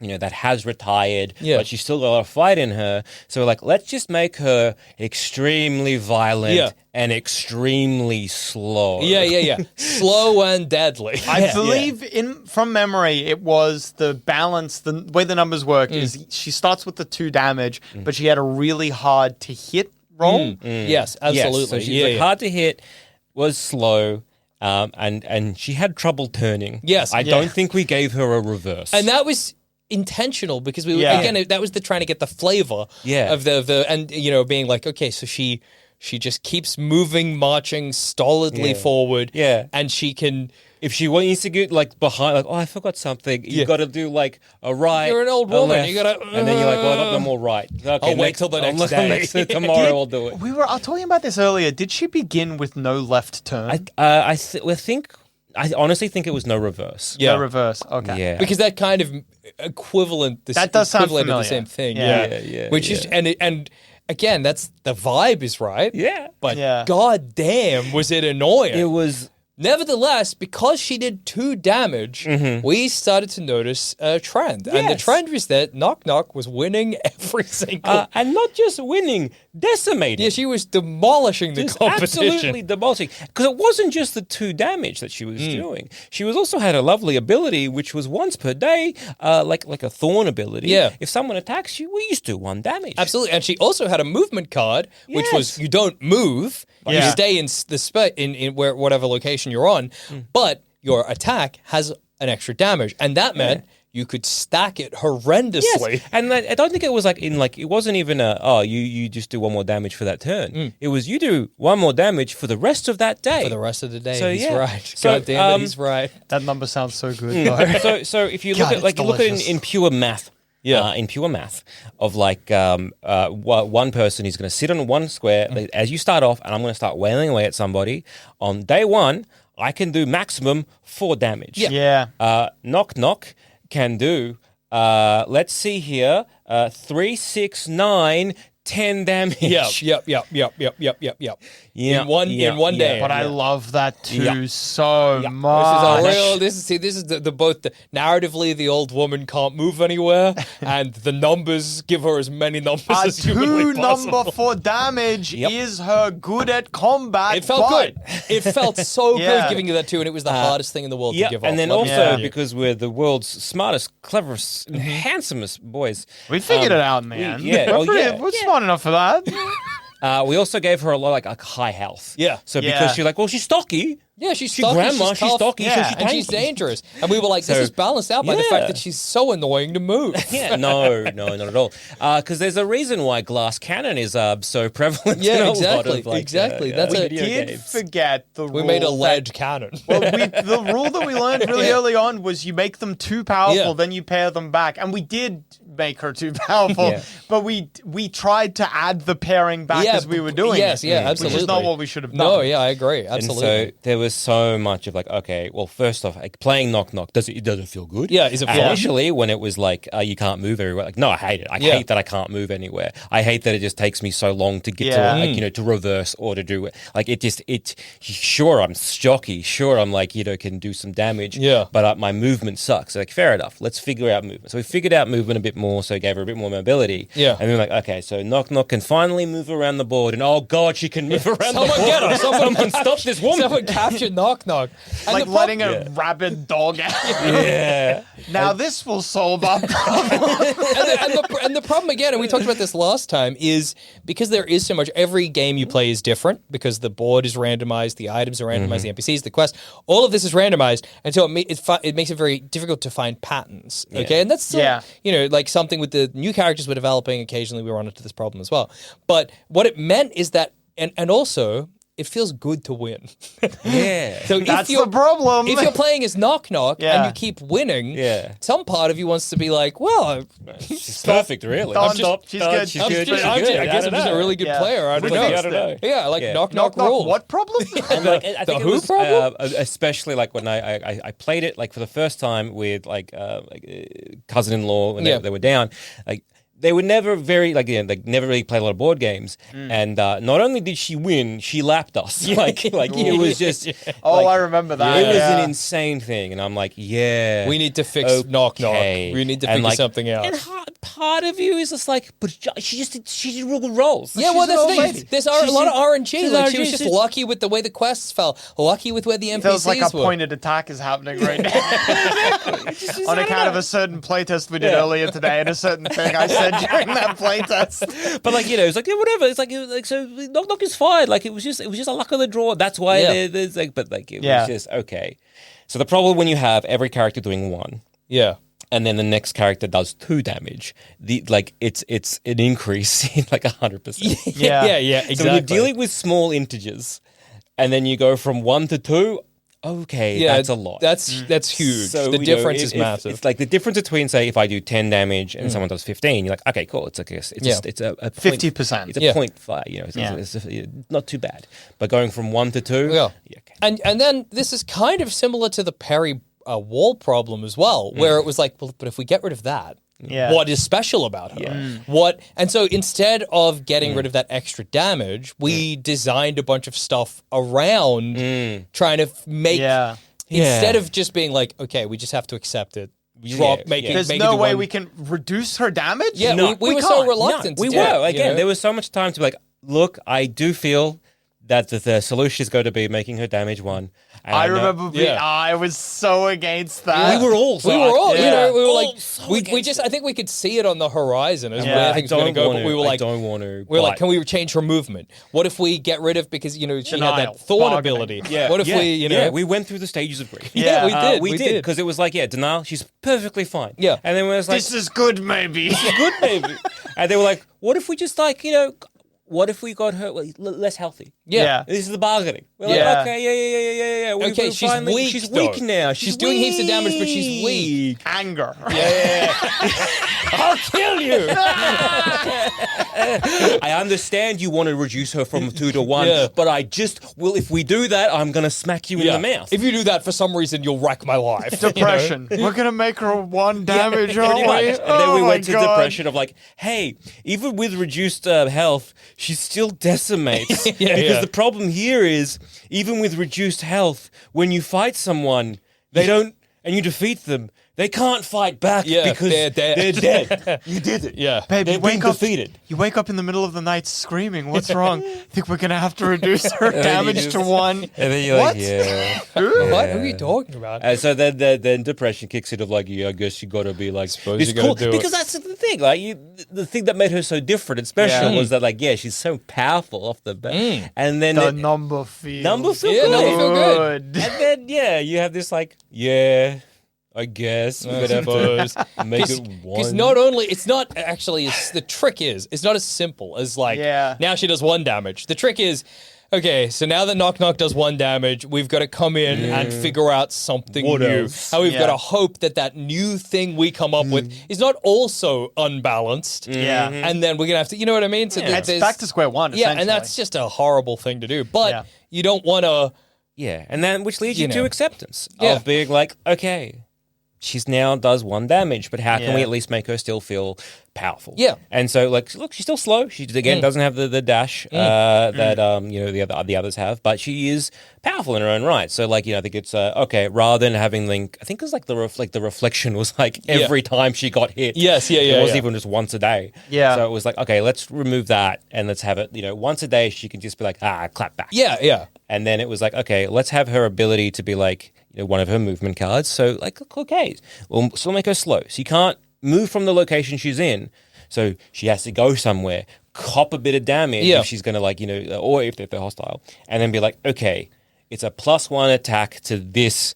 that has retired, but she's still got a lot of fight in her. So like, let's just make her extremely violent and extremely slow. Yeah. Slow and deadly. I believe from memory, it was the balance, the way the numbers work is she starts with the 2 damage, but she had a really hard to hit roll. Yes, absolutely. Yes, so she's hard to hit, was slow, and she had trouble turning. Yes. I don't think we gave her a reverse. And that was intentional because we again that was the trying to get the flavor of the and being like, okay, so she just keeps marching stolidly forward, and she can, if she needs to get like behind, like, oh, I forgot something, you got to do like a right. You're an old woman, left, you gotta, and then you're like, well, I got no more right. Okay, I'll wait till the next day. Tomorrow I'll do it. We were talking about this earlier. Did she begin with no left turn? I honestly think it was no reverse. No reverse. Okay. Yeah. because that kind of equivalent. That does sound equivalent of familiar. the same thing. Yeah. Which is and again, that's the vibe is right. Yeah. But god damn, was it annoying? It was. Nevertheless, because she did 2 damage, we started to notice a trend. And the trend was that Nok Nok was winning every single... and not just winning, decimating. Yeah, she was demolishing the competition. Absolutely demolishing. Because it wasn't just the 2 damage that she was doing. She was also had a lovely ability, which was once per day, like a thorn ability. Yeah. If someone attacks you, you just do 1 damage. Absolutely. And she also had a movement card, which was you don't move. You stay in the in whatever location you're on, but your attack has an extra damage, and that meant you could stack it horrendously. Yes. And I don't think it was it wasn't even you just do 1 more damage for that turn. It was you do 1 more damage for the rest of that day. For the rest of the day, So, he's yeah. right. So, God damn it, he's right. That number sounds so good, though. So if you look at it in pure math. In pure math, of one person is going to sit on 1 square as you start off, and I'm going to start wailing away at somebody. On day 1, I can do maximum 4 damage. Nok Nok can do, let's see here, 3, 6, 9, 10 damage. Yep. In one day. But I love that too so much. This is the both the narratively the old woman can't move anywhere, and the numbers give her as many numbers as humanly possible. 2 number for damage is her good at combat. It felt good. It felt so good giving you that 2, and it was the hardest thing in the world to give up. And then also because we're the world's smartest, cleverest, handsomest boys. We figured it out, man. We're smart enough for that. We also gave her a lot like high health. Yeah. So because she's like, well, she's stocky. Yeah, she's She's grandma, she's tough, stocky, so she's and she's tanky. dangerous. And we were like, this is balanced out by the fact that she's so annoying to move. No, not at all. Because there's a reason why glass cannon is so prevalent. in a lot of, exactly. That's we video did games. forget the rule. We made a lead cannon. Well, the rule that we learned really early on was you make them too powerful, then you pair them back. And we did make her too powerful, but we tried to add the pairing back as we were doing it. Absolutely. Which is not what we should have done. No, I agree. Absolutely. And so there was so much of like, okay, well, first off, like playing Nok Nok, it doesn't feel good. Yeah, is it fun? Initially, when it was like, you can't move everywhere, like, no, I hate it. I hate that I can't move anywhere. I hate that it just takes me so long to get to, to reverse or to do it. Like, sure, I'm stocky. Sure, I'm like, can do some damage. Yeah. But my movement sucks. Like, fair enough. Let's figure out movement. So we figured out movement a bit more, so gave her a bit more mobility. Yeah. And we were like, okay, so Nok Nok can finally move around the board, and oh god, she can move around the board. Someone get her. Someone stop this woman. Someone capture Nok Nok. And Like letting a rabid dog out. Now this will solve our problem. and the problem again, and we talked about this last time, is because there is so much. Every game you play is different because the board is randomized, the items are randomized, the NPCs, the quest. All of this is randomized, and so it makes it very difficult to find patterns. Okay, and that's still, like something with the new characters we're developing. Occasionally, we run into this problem as well. But what it meant is that, and also, it feels good to win. So that's the problem. If you're playing as Nok Nok and you keep winning, some part of you wants to be like, well, she's perfect, really. She's good. She's good. I guess I'm just a really good player. I don't know. Yeah, like Nok Nok rule. What problem? And I think who problem? Especially like when I played it like for the first time with like cousin-in-law when they were down, like they were never very never really played a lot of board games, and not only did she win, she lapped us. Like it was just. Oh, I remember that. It was an insane thing, and I'm like, yeah, we need to fix Nok Nok. We need to figure something out. And part of you is just like, but she did real good rolls. Yeah, well, that's the thing. There's a lot of RNG. Like she was just lucky with the way the quests fell, lucky with where the NPCs were. Feels like a pointed attack is happening right now. On account of a certain playtest we did earlier today, and a certain thing I said during that playtest. But it's like whatever. It's like so Nok Nok is fine. Like it was just a luck of the draw. That's why there's like, but like it was just okay. So the problem when you have every character doing 1, and then the next character does 2 damage, it's an increase in like 100%. Yeah, exactly. So when you're dealing with small integers, and then you go from 1 to 2. Okay, that's a lot. That's huge. So, the difference is massive. It's like the difference between, say, if I do 10 damage and someone does 15, you're like, okay, cool. It's a 50%. It's a 0.5. It's not too bad. But going from 1 to 2, okay. And then this is kind of similar to the parry wall problem as well, where it was like, well, but if we get rid of that. What is special about her? And so instead of getting rid of that extra damage, we designed a bunch of stuff around trying to make instead of just being like, okay, we just have to accept it. There's no way we can reduce her damage? Yeah, we were so reluctant. We were. Again, there was so much time to be like, look, I do feel that the solution is going to be making her damage 1. I remember I was so against that. We were all, we were like, we just, I think we could see it on the horizon as where things were going to go, but we were like, we were like, can we change her movement? What if we get rid of, because, she had that thorn ability. What if we, we went through the stages of grief. We did. Because it was like, denial, she's perfectly fine. Yeah. And then we was like, this is good, maybe. And they were like, what if we just what if we got her less healthy? Yeah. This is the bargaining. We're like, okay, yeah. Okay, she's weak. She's weak now. She's doing heaps of damage, but she's weak. Anger. Yeah. I'll kill you. I understand you want to reduce her from 2 to 1, but I just will. If we do that, I'm gonna smack you in the mouth. If you do that for some reason, you'll wreck my life. Depression. We're gonna make her 1 damage, aren't we? And then we went to depression of like, hey, even with reduced health, she still decimates. Because the problem here is, even with reduced health, when you fight someone, they don't, and you defeat them, they can't fight back because they're dead. You did it. Yeah. Babe, they've been defeated. You wake up in the middle of the night screaming. What's wrong? Think we're going to have to reduce her damage to 1. And then you're what? Like, What? Who are you talking about? So then depression kicks in of like, I guess you got to be like, suppose you got to do because that's the thing. Like the thing that made her so different and special was that like, she's so powerful off the bat. And then the number feels Number feel good. And then you have this like, I guess we're gonna have to make it 1. Because not only, it's not actually, the trick is, it's not as simple as like, now she does 1 damage. The trick is, okay, so now that Nok Nok does 1 damage, we've got to come in and figure out something new. How we've got to hope that new thing we come up with is not also unbalanced. And then we're going to have to, you know what I mean? So it's back to square one, Yeah, and that's just a horrible thing to do. But you don't want to... Yeah, and then which leads you to acceptance of being like, okay, she's now does 1 damage, but how can we at least make her still feel powerful? Yeah. And so, like, look, she's still slow. She, again, doesn't have the dash that, the others have, but she is powerful in her own right. So, like, I think it's, okay, rather than having, like, I think it was like the reflection was like every time she got hit. Yes, It wasn't even just once a day. Yeah. So it was like, okay, let's remove that and let's have it, once a day she can just be like, clap back. Yeah. And then it was like, okay, let's have her ability to be like, one of her movement cards. So, like, okay, we'll still make her slow. So you can't move from the location she's in. So she has to go somewhere, cop a bit of damage if she's going to, like, or if they're hostile, and then be like, okay, it's a +1 attack to this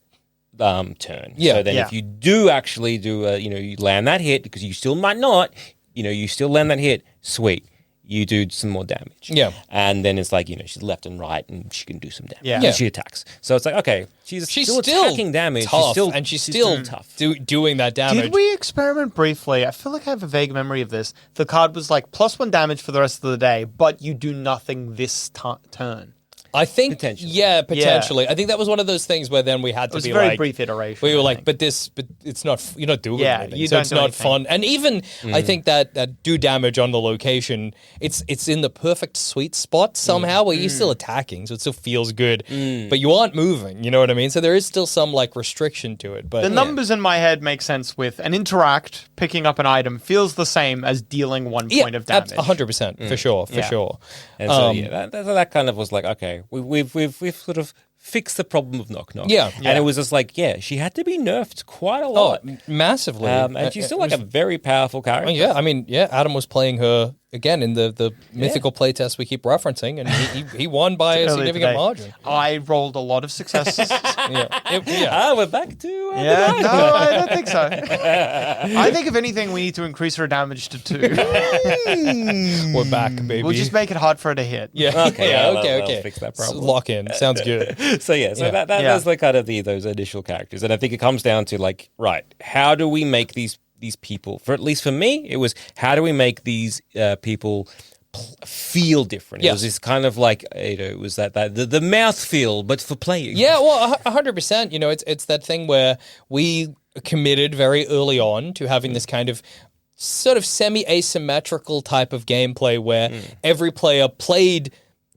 turn. Yeah. So then if you do actually do, you land that hit, because you still might not, you still land that hit, sweet. You do some more damage. Yeah. And then it's like, she's left and right and she can do some damage. Yeah. She attacks. So it's like, okay, she's still attacking damage. Tough, she's still tough. Doing that damage. Did we experiment briefly? I feel like I have a vague memory of this. The card was like +1 damage for the rest of the day, but you do nothing this turn. I think, Potentially. yeah, potentially. I think that was one of those things where then we had to be like... It was a very brief iteration. We were like, but it's not, you're not doing anything. So it's not anything. fun. And even, I think that do damage on the location, it's in the perfect sweet spot somehow where you're still attacking, so it still feels good, but you aren't moving, you know what I mean? So there is still some like restriction to it. But the numbers in my head make sense with an interact, picking up an item, feels the same as dealing 1 point of damage. 100%, for sure. And so that kind of was like, okay, we've sort of fixed the problem of Nok Nok. Yeah. And it was just like, she had to be nerfed quite a lot. Massively. And she's still like a very powerful character. Yeah, I mean, Adam was playing her again in the mythical playtest we keep referencing, and he won by a significant margin. I rolled a lot of successes. We're back to... no, I don't think so. I think if anything, we need to increase her damage to 2. We're back, baby. We'll just make it hard for her to hit. Yeah. Okay. That'll fix that problem. Lock in. Sounds good. That was like kind of those initial characters, and I think it comes down to like, right, how do we make these people? For at least for me, it was how do we make these people feel different? It was this kind of like it was that the mouth feel, but for playing. Yeah, well, 100%. You know, it's that thing where we committed very early on to having this kind of sort of semi-asymmetrical type of gameplay where every player played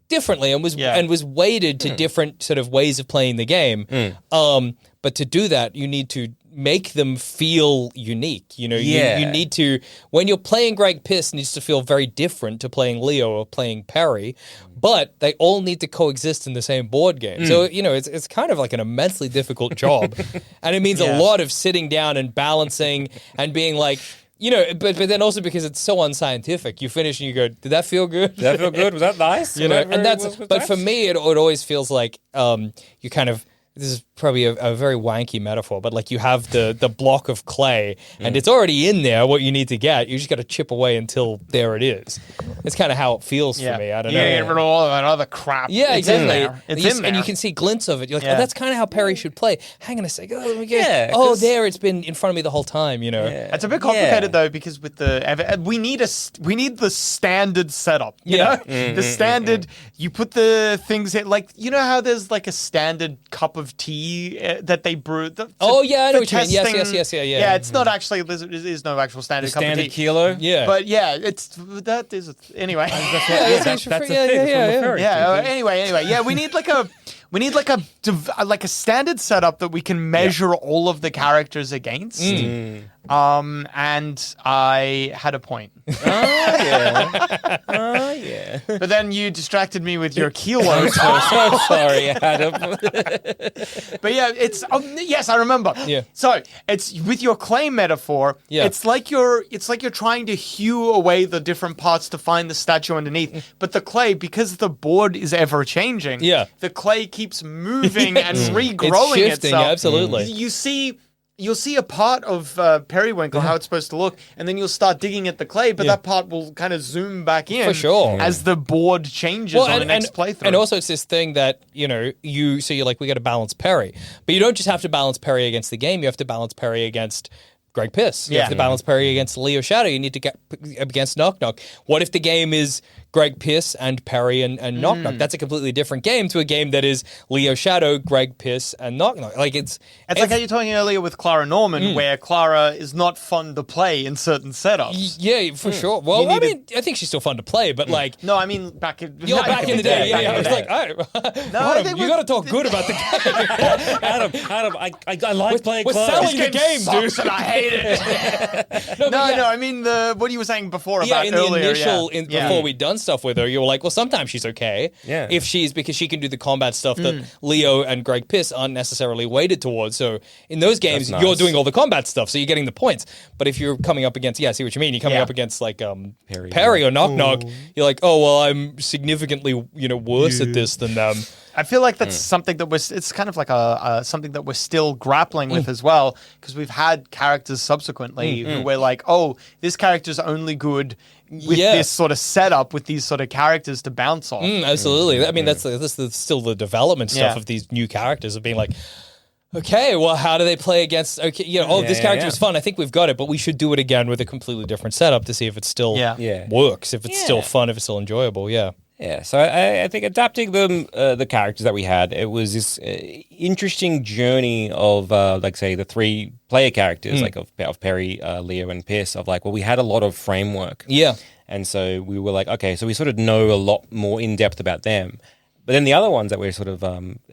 differently and was weighted to different sort of ways of playing the game. But to do that, you need to make them feel unique. You know, you need to, when you're playing Greg Piss, needs to feel very different to playing Leo or playing Perry, but they all need to coexist in the same board game. So, you know, it's kind of like an immensely difficult job. And it means a lot of sitting down and balancing and being like, you know, but then also because it's so unscientific, you finish and you go, did that feel good? Did that feel good? Was that nice? You know, and that's, but for me, it always feels like you kind of, this is probably a very wanky metaphor, but like you have the block of clay and it's already in there what you need to get. You just got to chip away until there it is. It's kind of how it feels for me. I don't know. You get rid of all that other crap. Yeah, exactly. It's in there. And you can see glints of it. You're like, oh, that's kind of how Perry should play. Hang on a second. Oh, let me get. Yeah, oh, there, it's been in front of me the whole time. You know. Yeah. It's a bit complicated though because with we need the standard setup. You know, the standard. You put the things in, like, you know how there's like a standard cup of tea that they brew. I know what you mean. Yes. Yeah, it's not actually. There is no actual standard cup of tea. Kilo. Yeah, but that is anyway. That's a thing. Anyway, yeah, we need like a standard setup that we can measure all of the characters against. And I had a point. Oh yeah. But then you distracted me with your kilos. So sorry, Adam. But yeah, it's yes, I remember. Yeah. So it's with your clay metaphor. Yeah. It's like you're trying to hew away the different parts to find the statue underneath. But the clay, because the board is ever changing. The clay keeps moving and regrowing it's shifting, itself. Absolutely. You'll see a part of Periwinkle, how it's supposed to look, and then you'll start digging at the clay, but that part will kind of zoom back in for sure as the board changes on the next playthrough. And also it's this thing that, you know, you're like, we got to balance Perry. But you don't just have to balance Perry against the game, you have to balance Perry against Greg Piss. You have to balance Perry against Leo Shadow. You need to get against Nok Nok. What if the game is Greg Piss and Perry and Nok Nok? That's a completely different game to a game that is Leo Shadow, Greg Piss, and Nok Nok. Like it's like how you're talking earlier with Clara Norman, where Clara is not fun to play in certain setups. Yeah, for sure. Well, I mean, I think she's still fun to play, but like... No, I mean, back in the day. Yeah, I was like, Adam, you got to talk good about the game. Adam, I like playing We're Clara. selling the game, dude. And I hate it. No, I mean, what you were saying before about in earlier. The initial, before we'd done stuff with her, you were like, well, sometimes she's okay. Yeah. Because she can do the combat stuff that Leo and Greg Piss aren't necessarily weighted towards. So in those games, you're doing all the combat stuff, so you're getting the points. But if you're coming up against, I see what you mean. You're coming up against like Perry or Nok Nok. You're like, oh well, I'm significantly worse at this than them. I feel like that's something that it's kind of like something that we're still grappling with as well, because we've had characters subsequently who we're like, oh, this character's only good with this sort of setup, with these sort of characters to bounce off. Absolutely. I mean, that's still the development stuff of these new characters of being like, okay, well, how do they play against? Okay, this character is fun. I think we've got it, but we should do it again with a completely different setup to see if it still works, if it's still fun, if it's still enjoyable. Yeah. Yeah, so I think adapting them, the characters that we had, it was this interesting journey of, like, say, the 3 player characters, like of Perry, Leo, and Pierce, of like, well, we had a lot of framework. Yeah. And so we were like, okay, so we sort of know a lot more in depth about them. But then the other ones that we sort of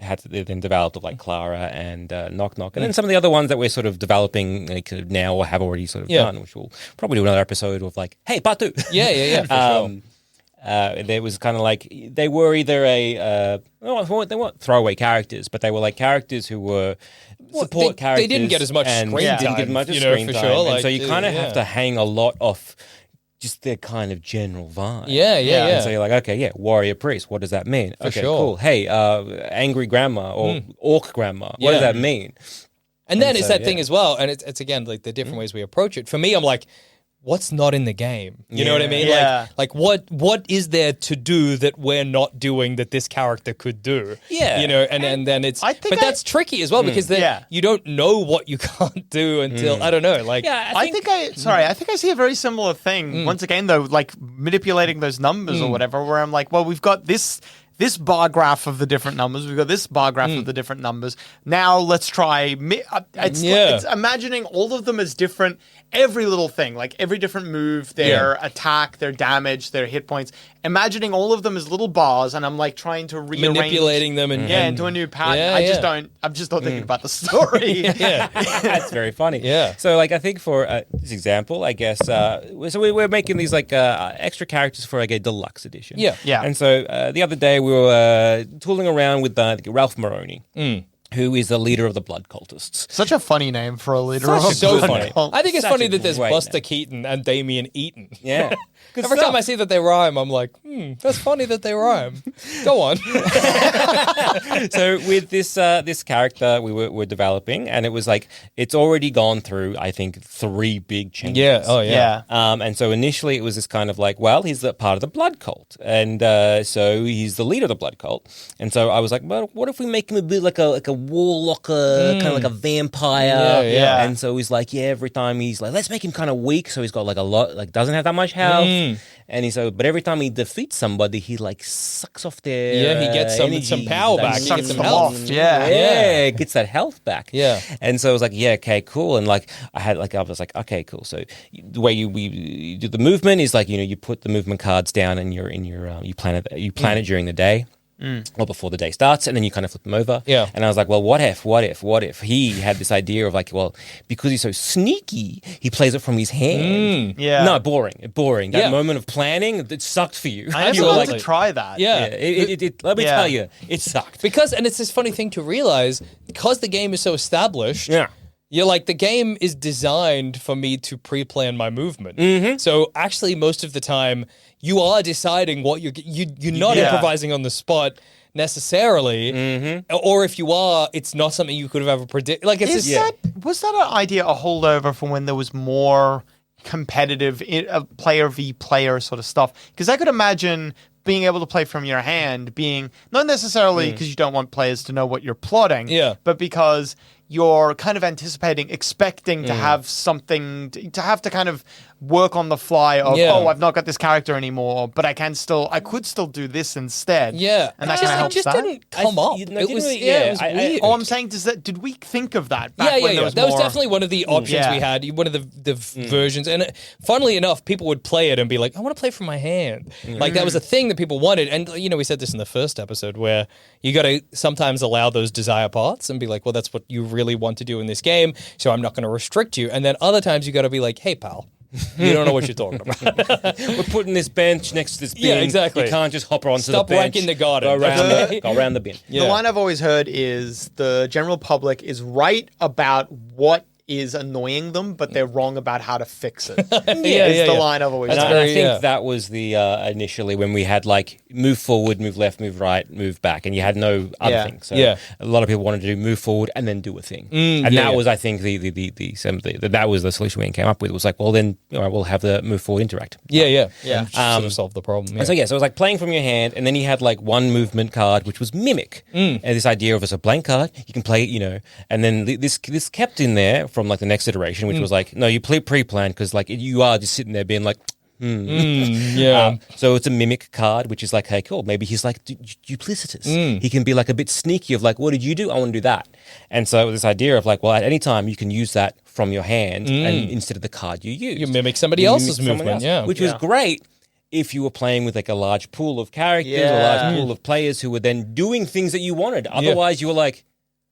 had to then developed, of like Clara and Nok Nok, and then some of the other ones that we're sort of developing like, now or have already sort of done, which we'll probably do another episode of like, hey, part 2. Yeah, for sure. There was kind of like they were either they weren't throwaway characters, but they were like characters who were support characters. They didn't get as much screen time, didn't get much screen time, sure. And so you kind of have to hang a lot off just their kind of general vibe. Yeah. And so you're like, okay, warrior priest. What does that mean? Okay, cool. Hey, angry grandma or orc grandma. What does that mean? And then it's that thing as well, and it's again like the different ways we approach it. For me, I'm like, what's not in the game? You know what I mean? Yeah. Like what is there to do that we're not doing that this character could do? Yeah. You know, and then it's that's tricky as well because you don't know what you can't do until I don't know. Like I think I see a very similar thing. Once again though, like manipulating those numbers or whatever, where I'm like, well, we've got this bar graph of the different numbers. We've got this bar graph of the different numbers. Now let's try. It's imagining all of them as different. Every little thing, like every different move, their attack, their damage, their hit points. Imagining all of them as little bars, and I'm like trying to rearrange, manipulating them, into a new pattern. I'm just not thinking about the story. That's very funny. Yeah. So, like, I think for this example, I guess, so we're making these like extra characters for like a deluxe edition. Yeah. And so the other day we were tooling around with Ralph Moroney. Who is the leader of the Blood Cultists? Such a funny name for a leader of so Blood funny. Cult. I think it's Such funny a that there's great Buster name. Keaton and Damien Eaton. Yeah. Every time I see that they rhyme, I'm like, that's funny that they rhyme. Go on. So with this character we were developing, and it was like it's already gone through, I think, 3 big changes. Yeah. Oh yeah. And so initially it was this kind of like, well, he's the part of the Blood Cult, and so he's the leader of the Blood Cult. And so I was like, well, what if we make him a bit like a warlock, kind of like a vampire? Yeah. And so he's like, every time he's like, let's make him kind of weak, so he's got like a lot, like doesn't have that much health. And he's but every time he defeats somebody, he like sucks off their he gets some power back. He sucks gets some them health. off. Yeah. Gets that health back. Yeah. And so I was like, okay, cool. And like I was like, okay, cool. So the way you do the movement is like, you put the movement cards down and you plan it during the day. Or before the day starts, and then you kind of flip them over. Yeah. And I was like, well, what if he had this idea of like, well, because he's so sneaky, he plays it from his hand. Yeah. No, boring. That Yeah. moment of planning, it sucked for you. I You never were wanted like, to try that. Yeah. let me tell you, it sucked. And it's this funny thing to realize, because the game is so established, you're like, the game is designed for me to pre-plan my movement. So actually, most of the time, you are deciding what you're not improvising on the spot necessarily, or if you are, it's not something you could have ever predicted. Like, it's Was that an idea a holdover from when there was more competitive player v player sort of stuff? Because I could imagine being able to play from your hand being not necessarily because you don't want players to know what you're plotting, but because you're kind of expecting to have something, to have to kind of work on the fly of, I've not got this character anymore, but I could still do this instead. Yeah. And that kind of helps just that. didn't come up. No, It was yeah, weird. All I'm saying is that, did we think of that back when there was that was more... definitely one of the options we had, one of the versions. And funnily enough, people would play it and be like, I want to play from my hand. Like, that was a thing that people wanted. And, we said this in the first episode, where you got to sometimes allow those desire paths and be like, well, that's what you really want to do in this game, so I'm not going to restrict you. And then other times you got to be like, hey, pal, you don't know what you're talking about. We're putting this bench next to this bin. Yeah, exactly. You can't just hop onto Stop the bench. wrecking the garden. Go around the bin. The line I've always heard is the general public is right about what is annoying them, but they're wrong about how to fix it. It's the line I've always And heard. I think that was the initially when we had like move forward, move left, move right, move back, and you had no other thing. So a lot of people wanted to do move forward and then do a thing, and that was, I think, that was the solution we came up with. It was like, well, then we'll have the move forward interact. And sort of solve the problem. And so it was like playing from your hand, and then you had like one movement card, which was mimic, and this idea of as a blank card, you can play it, and then this kept in there from like the next iteration, which was like, no, you play pre-planned because like you are just sitting there being like, So it's a mimic card, which is like, hey, cool. Maybe he's like duplicitous. He can be like a bit sneaky of like, what did you do? I want to do that. And so this idea of like, well, at any time you can use that from your hand and instead of the card you use. You mimic somebody else's movement, which was great if you were playing with like a large pool of characters, a large pool of players who were then doing things that you wanted. Otherwise, you were like,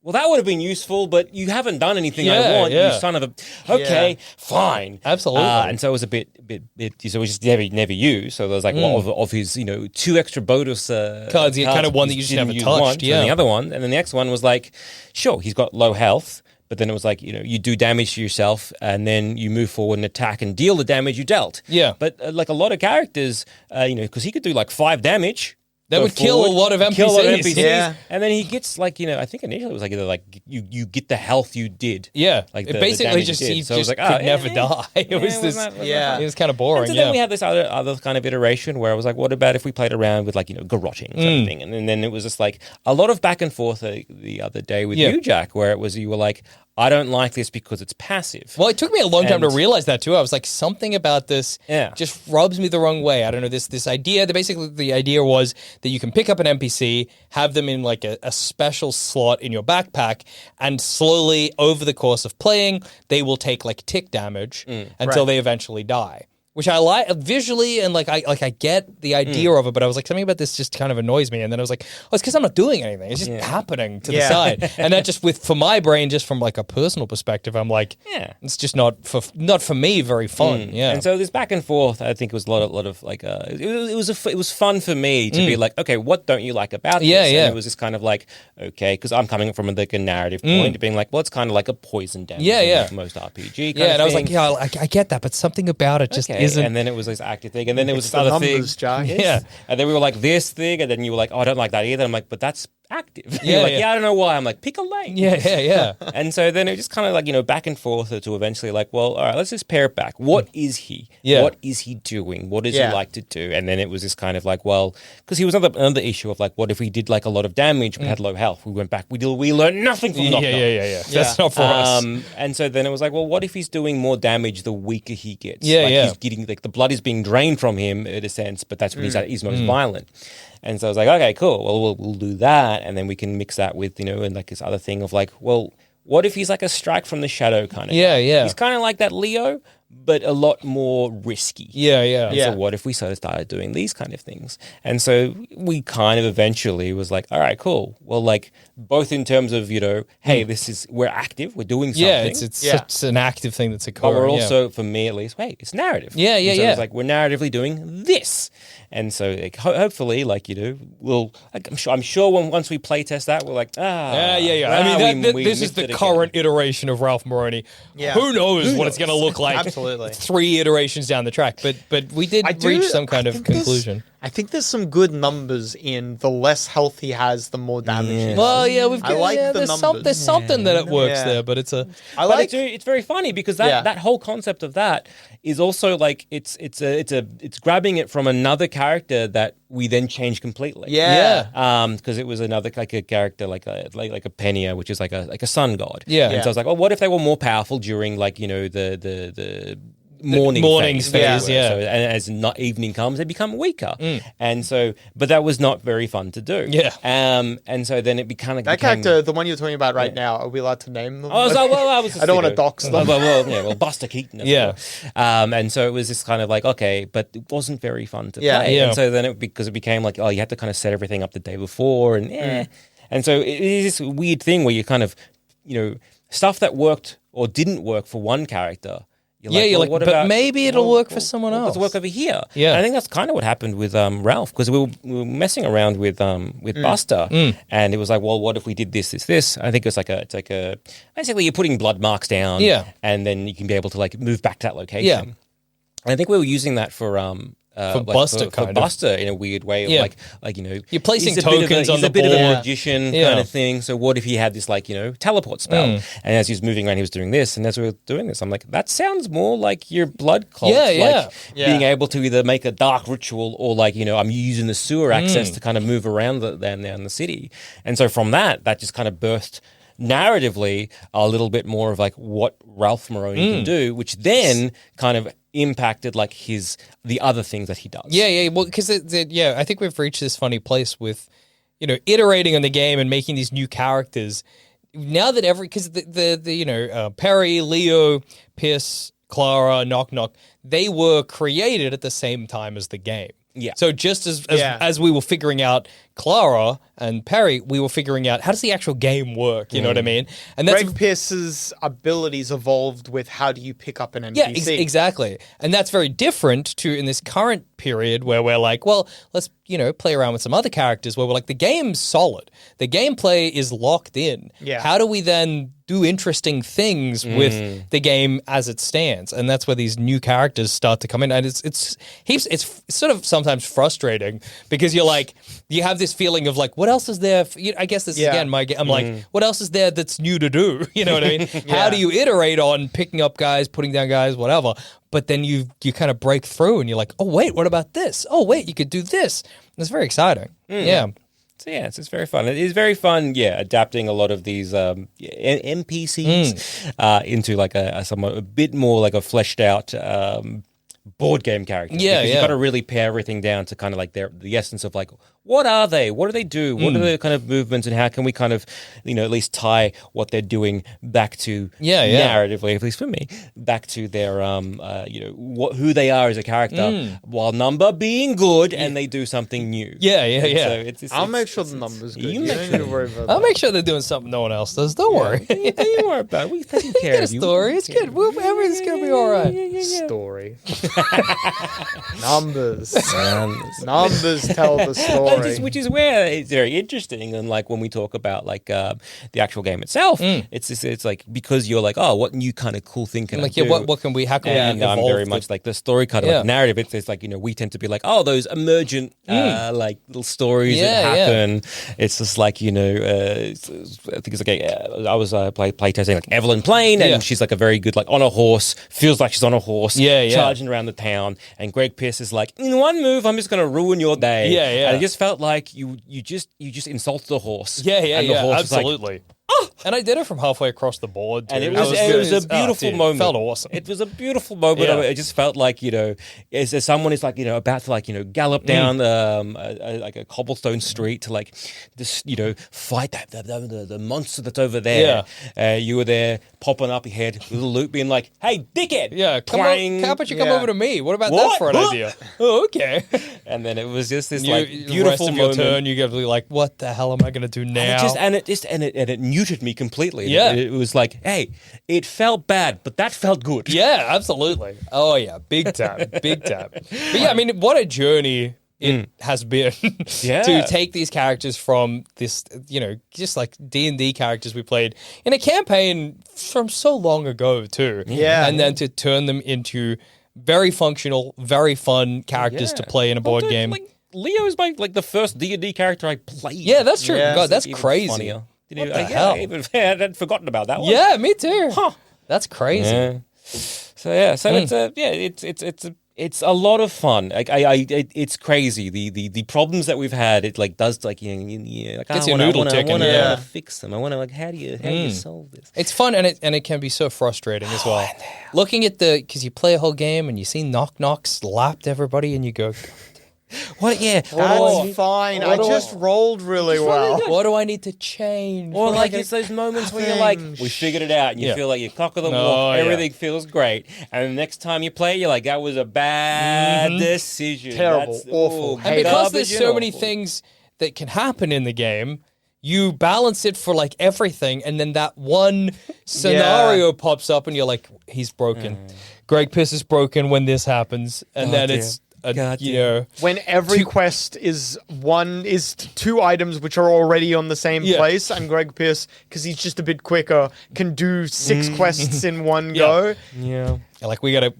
well, that would have been useful, but you haven't done anything I want, you son of a... Okay, fine. Absolutely. And so it was a bit so it was just never used. So there was like of his, 2 extra bonus cards, kind of one that you just never touched. And the other one, and then the next one was like, sure, he's got low health, but then it was like, you do damage to yourself and then you move forward and attack and deal the damage you dealt. Yeah. But like a lot of characters, because he could do like 5 damage. That would kill a lot of NPCs. Yeah. And then he gets like, I think initially it was like either like you get the health you did. Yeah. Like it basically just he so just could never die. It was this it was kind of boring. And so then we had this other kind of iteration where I was like, what about if we played around with like, garroting kind of thing? And then it was just like a lot of back and forth the other day with you, Jack, where it was you were like, I don't like this because it's passive. Well, it took me a long time to realize that too. I was like, something about this just rubs me the wrong way. I don't know, this idea, basically the idea was that you can pick up an NPC, have them in like a special slot in your backpack, and slowly over the course of playing, they will take like tick damage until they eventually die. Which I like visually, and like I get the idea of it, but I was like, something about this just kind of annoys me. And then I was like, oh, it's because I'm not doing anything. It's just happening to the side. And that just for my brain, just from like a personal perspective, I'm like, it's just not for me very fun. Yeah. And so this back and forth, I think it was a lot of like it was fun for me to be like, okay, what don't you like about this? And it was just kind of like, okay, because I'm coming from like a narrative point, being like, well, it's kind of like a poison damage. Like most RPG. Kind of and I was like, I get that, but something about it just isn't. And then it was this active thing, and then there was this other thing. Yeah. And then we were like this thing, and then you were like, oh, I don't like that either. I'm like, but that's active. You're like, I don't know why. I'm like, pick a lane. Yeah. And so then it just kind of like, back and forth to eventually like, well, all right, let's just pare it back. What is he? What is he doing? What does he like to do? And then it was this kind of like, well, because he was another issue of like, what if we did like a lot of damage but had low health? We went back, we learned nothing from Nok Nok. Yeah. That's not for us. And so then it was like, well, what if he's doing more damage the weaker he gets? He's getting like the blood is being drained from him in a sense, but that's when he's most violent. And so I was like, okay, cool. Well, we'll do that, and then we can mix that with and like this other thing of like, well, what if he's like a strike from the shadow kind of guy? He's kind of like that Leo, but a lot more risky. So what if we sort of started doing these kind of things? And so we kind of eventually was like, all right, cool. Well, like both in terms of, hey, we're active, we're doing something. Yeah, it's an active thing that's occurring. But we're also, for me at least, hey, it's narrative. So it's like we're narratively doing this. And so like, hopefully, like, I'm sure once we play test that, we're like, I mean, this is the current iteration of Ralph Moroney. Yeah. Who knows what it's going to look like? Absolutely. 3 iterations down the track, but we did reach some kind of conclusion. I think there's some good numbers in the less health he has, the more damage he does. Well, we've got, I like the numbers. There's something that it works there, but it's it's very funny because that whole concept of that is also like it's grabbing it from another character that we then change completely. Because it was another like a character like a Penia, which is like a sun god. And so I was like, well, what if they were more powerful during like the morning phase. So, and as evening comes, they become weaker. And so, but that was not very fun to do. And so then it became that character, the one you're talking about right now. Are we allowed to name them? I was just, I don't want to dox them. Well, Buster Keaton. And so it was just kind of like, okay, but it wasn't very fun to play. And so then because it became like, oh, you had to kind of set everything up the day before, and so it is this weird thing where you kind of, stuff that worked or didn't work for one character. You're like, but maybe it'll work for someone else. It'll work over here. And I think that's kind of what happened with Ralph, because we were messing around with Buster, and it was like, well, what if we did this? I think it's like a basically you're putting blood marks down, and then you can be able to like move back to that location. And I think we were using that for Buster in a weird way of like you're placing tokens on the board. He's a bit of a magician kind of thing. So what if he had this like teleport spell, and as he was moving around, he was doing this, and as we were doing this, I'm like, that sounds more like your blood cult, being able to either make a dark ritual or like I'm using the sewer access to kind of move around down the city, and so from that just kind of birthed narratively a little bit more of like what Ralph Moroney can do, which then kind of impacted like the other things that he does. Yeah. Well, because I think we've reached this funny place with, iterating on the game and making these new characters. Now that because Perry, Leo, Pierce, Clara, Nok Nok, they were created at the same time as the game. Yeah. So just as we were figuring out Clara and Perry, we were figuring out how does the actual game work, you know what I mean? And that's Greg Pierce's abilities evolved with how do you pick up an NPC. Yeah, exactly. And that's very different to in this current period where we're like, well, let's, play around with some other characters where we're like, the game's solid. The gameplay is locked in. Yeah. How do we then do interesting things with the game as it stands? And that's where these new characters start to come in. And it's sort of sometimes frustrating because you're like, you have this feeling of like, what else is there? I guess this is again I'm like, what else is there that's new to do? You know what I mean? How do you iterate on picking up guys, putting down guys, whatever? But then you kind of break through and you're like, oh, wait, what about this? Oh, wait, you could do this. It's very exciting. Yeah. So yeah, it's very fun. It is very fun, adapting a lot of these NPCs into like a bit more like a fleshed out board game character. Yeah, You've got to really pare everything down to kind of like the essence of like, what are they? What do they do? What are the kind of movements and how can we kind of, at least tie what they're doing back to narratively, at least for me, back to their, who they are as a character while number being good and they do something new. Yeah. So I'll make sure the number's good. You don't need to worry about that. I'll make sure they're doing something no one else does. Don't worry. Don't worry about it. We're taking care Get a of you. story. It's good. Everything's going to be all right. Story. Numbers. Numbers tell the story. Which is where it's very interesting, and like when we talk about like the actual game itself, it's like because you're like, oh, what new kind of cool thing can I do? What can we? How can we? I'm very much like the story kind of like narrative. It's like we tend to be like, oh, those emergent like little stories that happen. It's just like I think it's like I was playtesting like Evelyn Plain, and she's like a very good like on a horse, feels like she's on a horse, charging around the town, and Greg Pierce is like, in one move, I'm just going to ruin your day. And it just felt like you just insulted the horse. And the horse absolutely. Was like, oh! And I did it from halfway across the board, too. And it was a beautiful moment. It felt awesome. It was a beautiful moment. It just felt like, as someone is like, about to like, gallop down like a cobblestone street to like this, fight the monster that's over there. You were there popping up your head with a loot being like, hey, dickhead. Yeah, how about you come over to me? What about that for an idea? Oh, okay. And then it was just this like beautiful rest of moment. your turn, you get to be like, what the hell am I going to do now? And it muted me completely. Yeah. It was like, hey, it felt bad, but that felt good. Yeah, absolutely. Oh, yeah. Big time. Big time. But yeah, I mean, what a journey it has been to take these characters from this, just like D&D characters we played in a campaign from so long ago, too. Yeah. And then to turn them into very functional, very fun characters to play in a board game. Like, Leo is the first D&D character I played. Yeah, that's true. Yeah. God, that's Even crazy. Funnier. What the hell? I had forgotten about that one. Yeah, me too. Huh. That's crazy. Yeah. It's a lot of fun. Like it's crazy. The problems that we've had, it like does like gets your noodle ticking. I want to fix them. I want to like how do you solve this? It's fun and it can be so frustrating as well. Looking at because you play a whole game and you see Nok Nok slapped everybody and you go, what? Yeah, that's fine. I just rolled really well. What do I need to change? Or like it's those moments where you're like, we figured it out, and you feel like you're cock of the walk, everything feels great, and the next time you play, you're like, that was a bad decision. Terrible, That's awful. And because there's so many things that can happen in the game, you balance it for like everything, and then that one scenario pops up, and you're like, he's broken. Greg Pierce is broken when this happens, and then it's. When every quest is two items which are already on the same place, and Greg Pierce, because he's just a bit quicker, can do 6 quests in one go. Yeah, like we gotta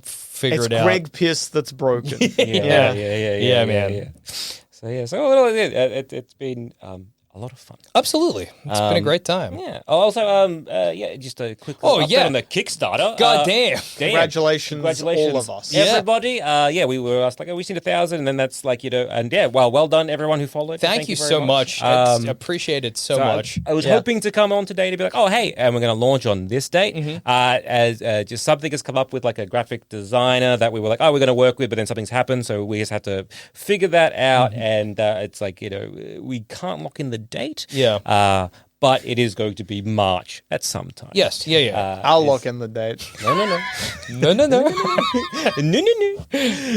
figure it out. It's Greg Pierce that's broken. Yeah, man. So it's been a lot of fun. Absolutely. It's been a great time. Yeah. Also, just a quick update on the Kickstarter. God damn. Congratulations, all of us. Everybody. We were asked, we seen 1,000, and then that's and well done, everyone who followed. Thank you so much. I appreciate it so much. I was hoping to come on today to be like, oh, hey, and we're going to launch on this date. As just something has come up with like a graphic designer that we were like, oh, we're going to work with, but then something's happened, so we just had to figure that out, and it's like, we can't lock in the date. Yeah. But it is going to be March at some time. Yes. Yeah. I'll lock in the date. No.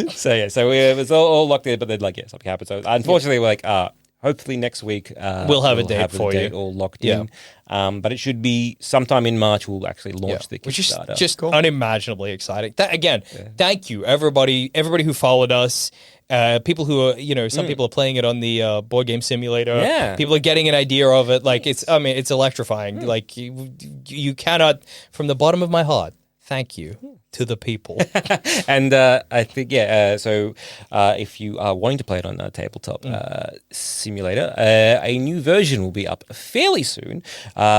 So it was all locked in, but then something happened. So unfortunately, we're like, hopefully next week we'll have a date for you, all locked in. But it should be sometime in March. We'll actually launch the Kickstarter. Which is just unimaginably exciting. Thank you everybody who followed us. People who are, some people are playing it on the board game simulator. Yeah. People are getting an idea of it. Like it's electrifying. Like you cannot, from the bottom of my heart, thank you to the people. And I think, so if you are wanting to play it on a tabletop simulator, a new version will be up fairly soon,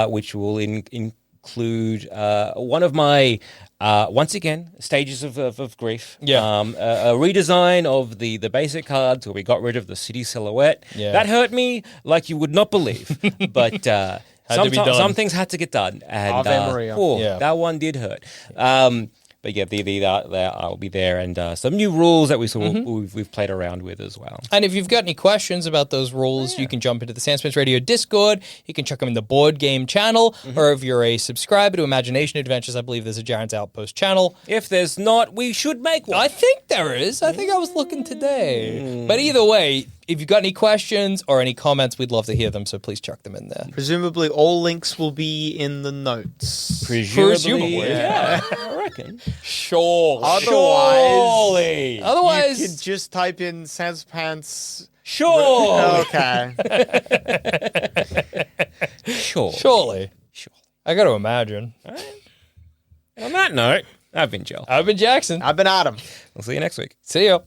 which will include one of my once again stages of grief. A redesign of the basic cards where we got rid of the city silhouette. That hurt me like you would not believe, but some things had to get done, and that one did hurt. But I'll be there, and some new rules that we've played around with as well. And if you've got any questions about those rules, you can jump into the Sandspins Radio Discord. You can check them in the board game channel, or if you're a subscriber to Imagination Adventures, I believe there's a Jarren's Outpost channel. If there's not, we should make one. I think there is. I think I was looking today. But either way, if you've got any questions or any comments, we'd love to hear them, so please chuck them in there. Presumably all links will be in the notes. Presumably. Yeah. I reckon. Sure. Otherwise, you can Otherwise, just type in Sanspants. sure. Okay. Surely. I got to imagine. On that note, I've been Joel. I've been Jackson. I've been Adam. We'll see you next week. See ya.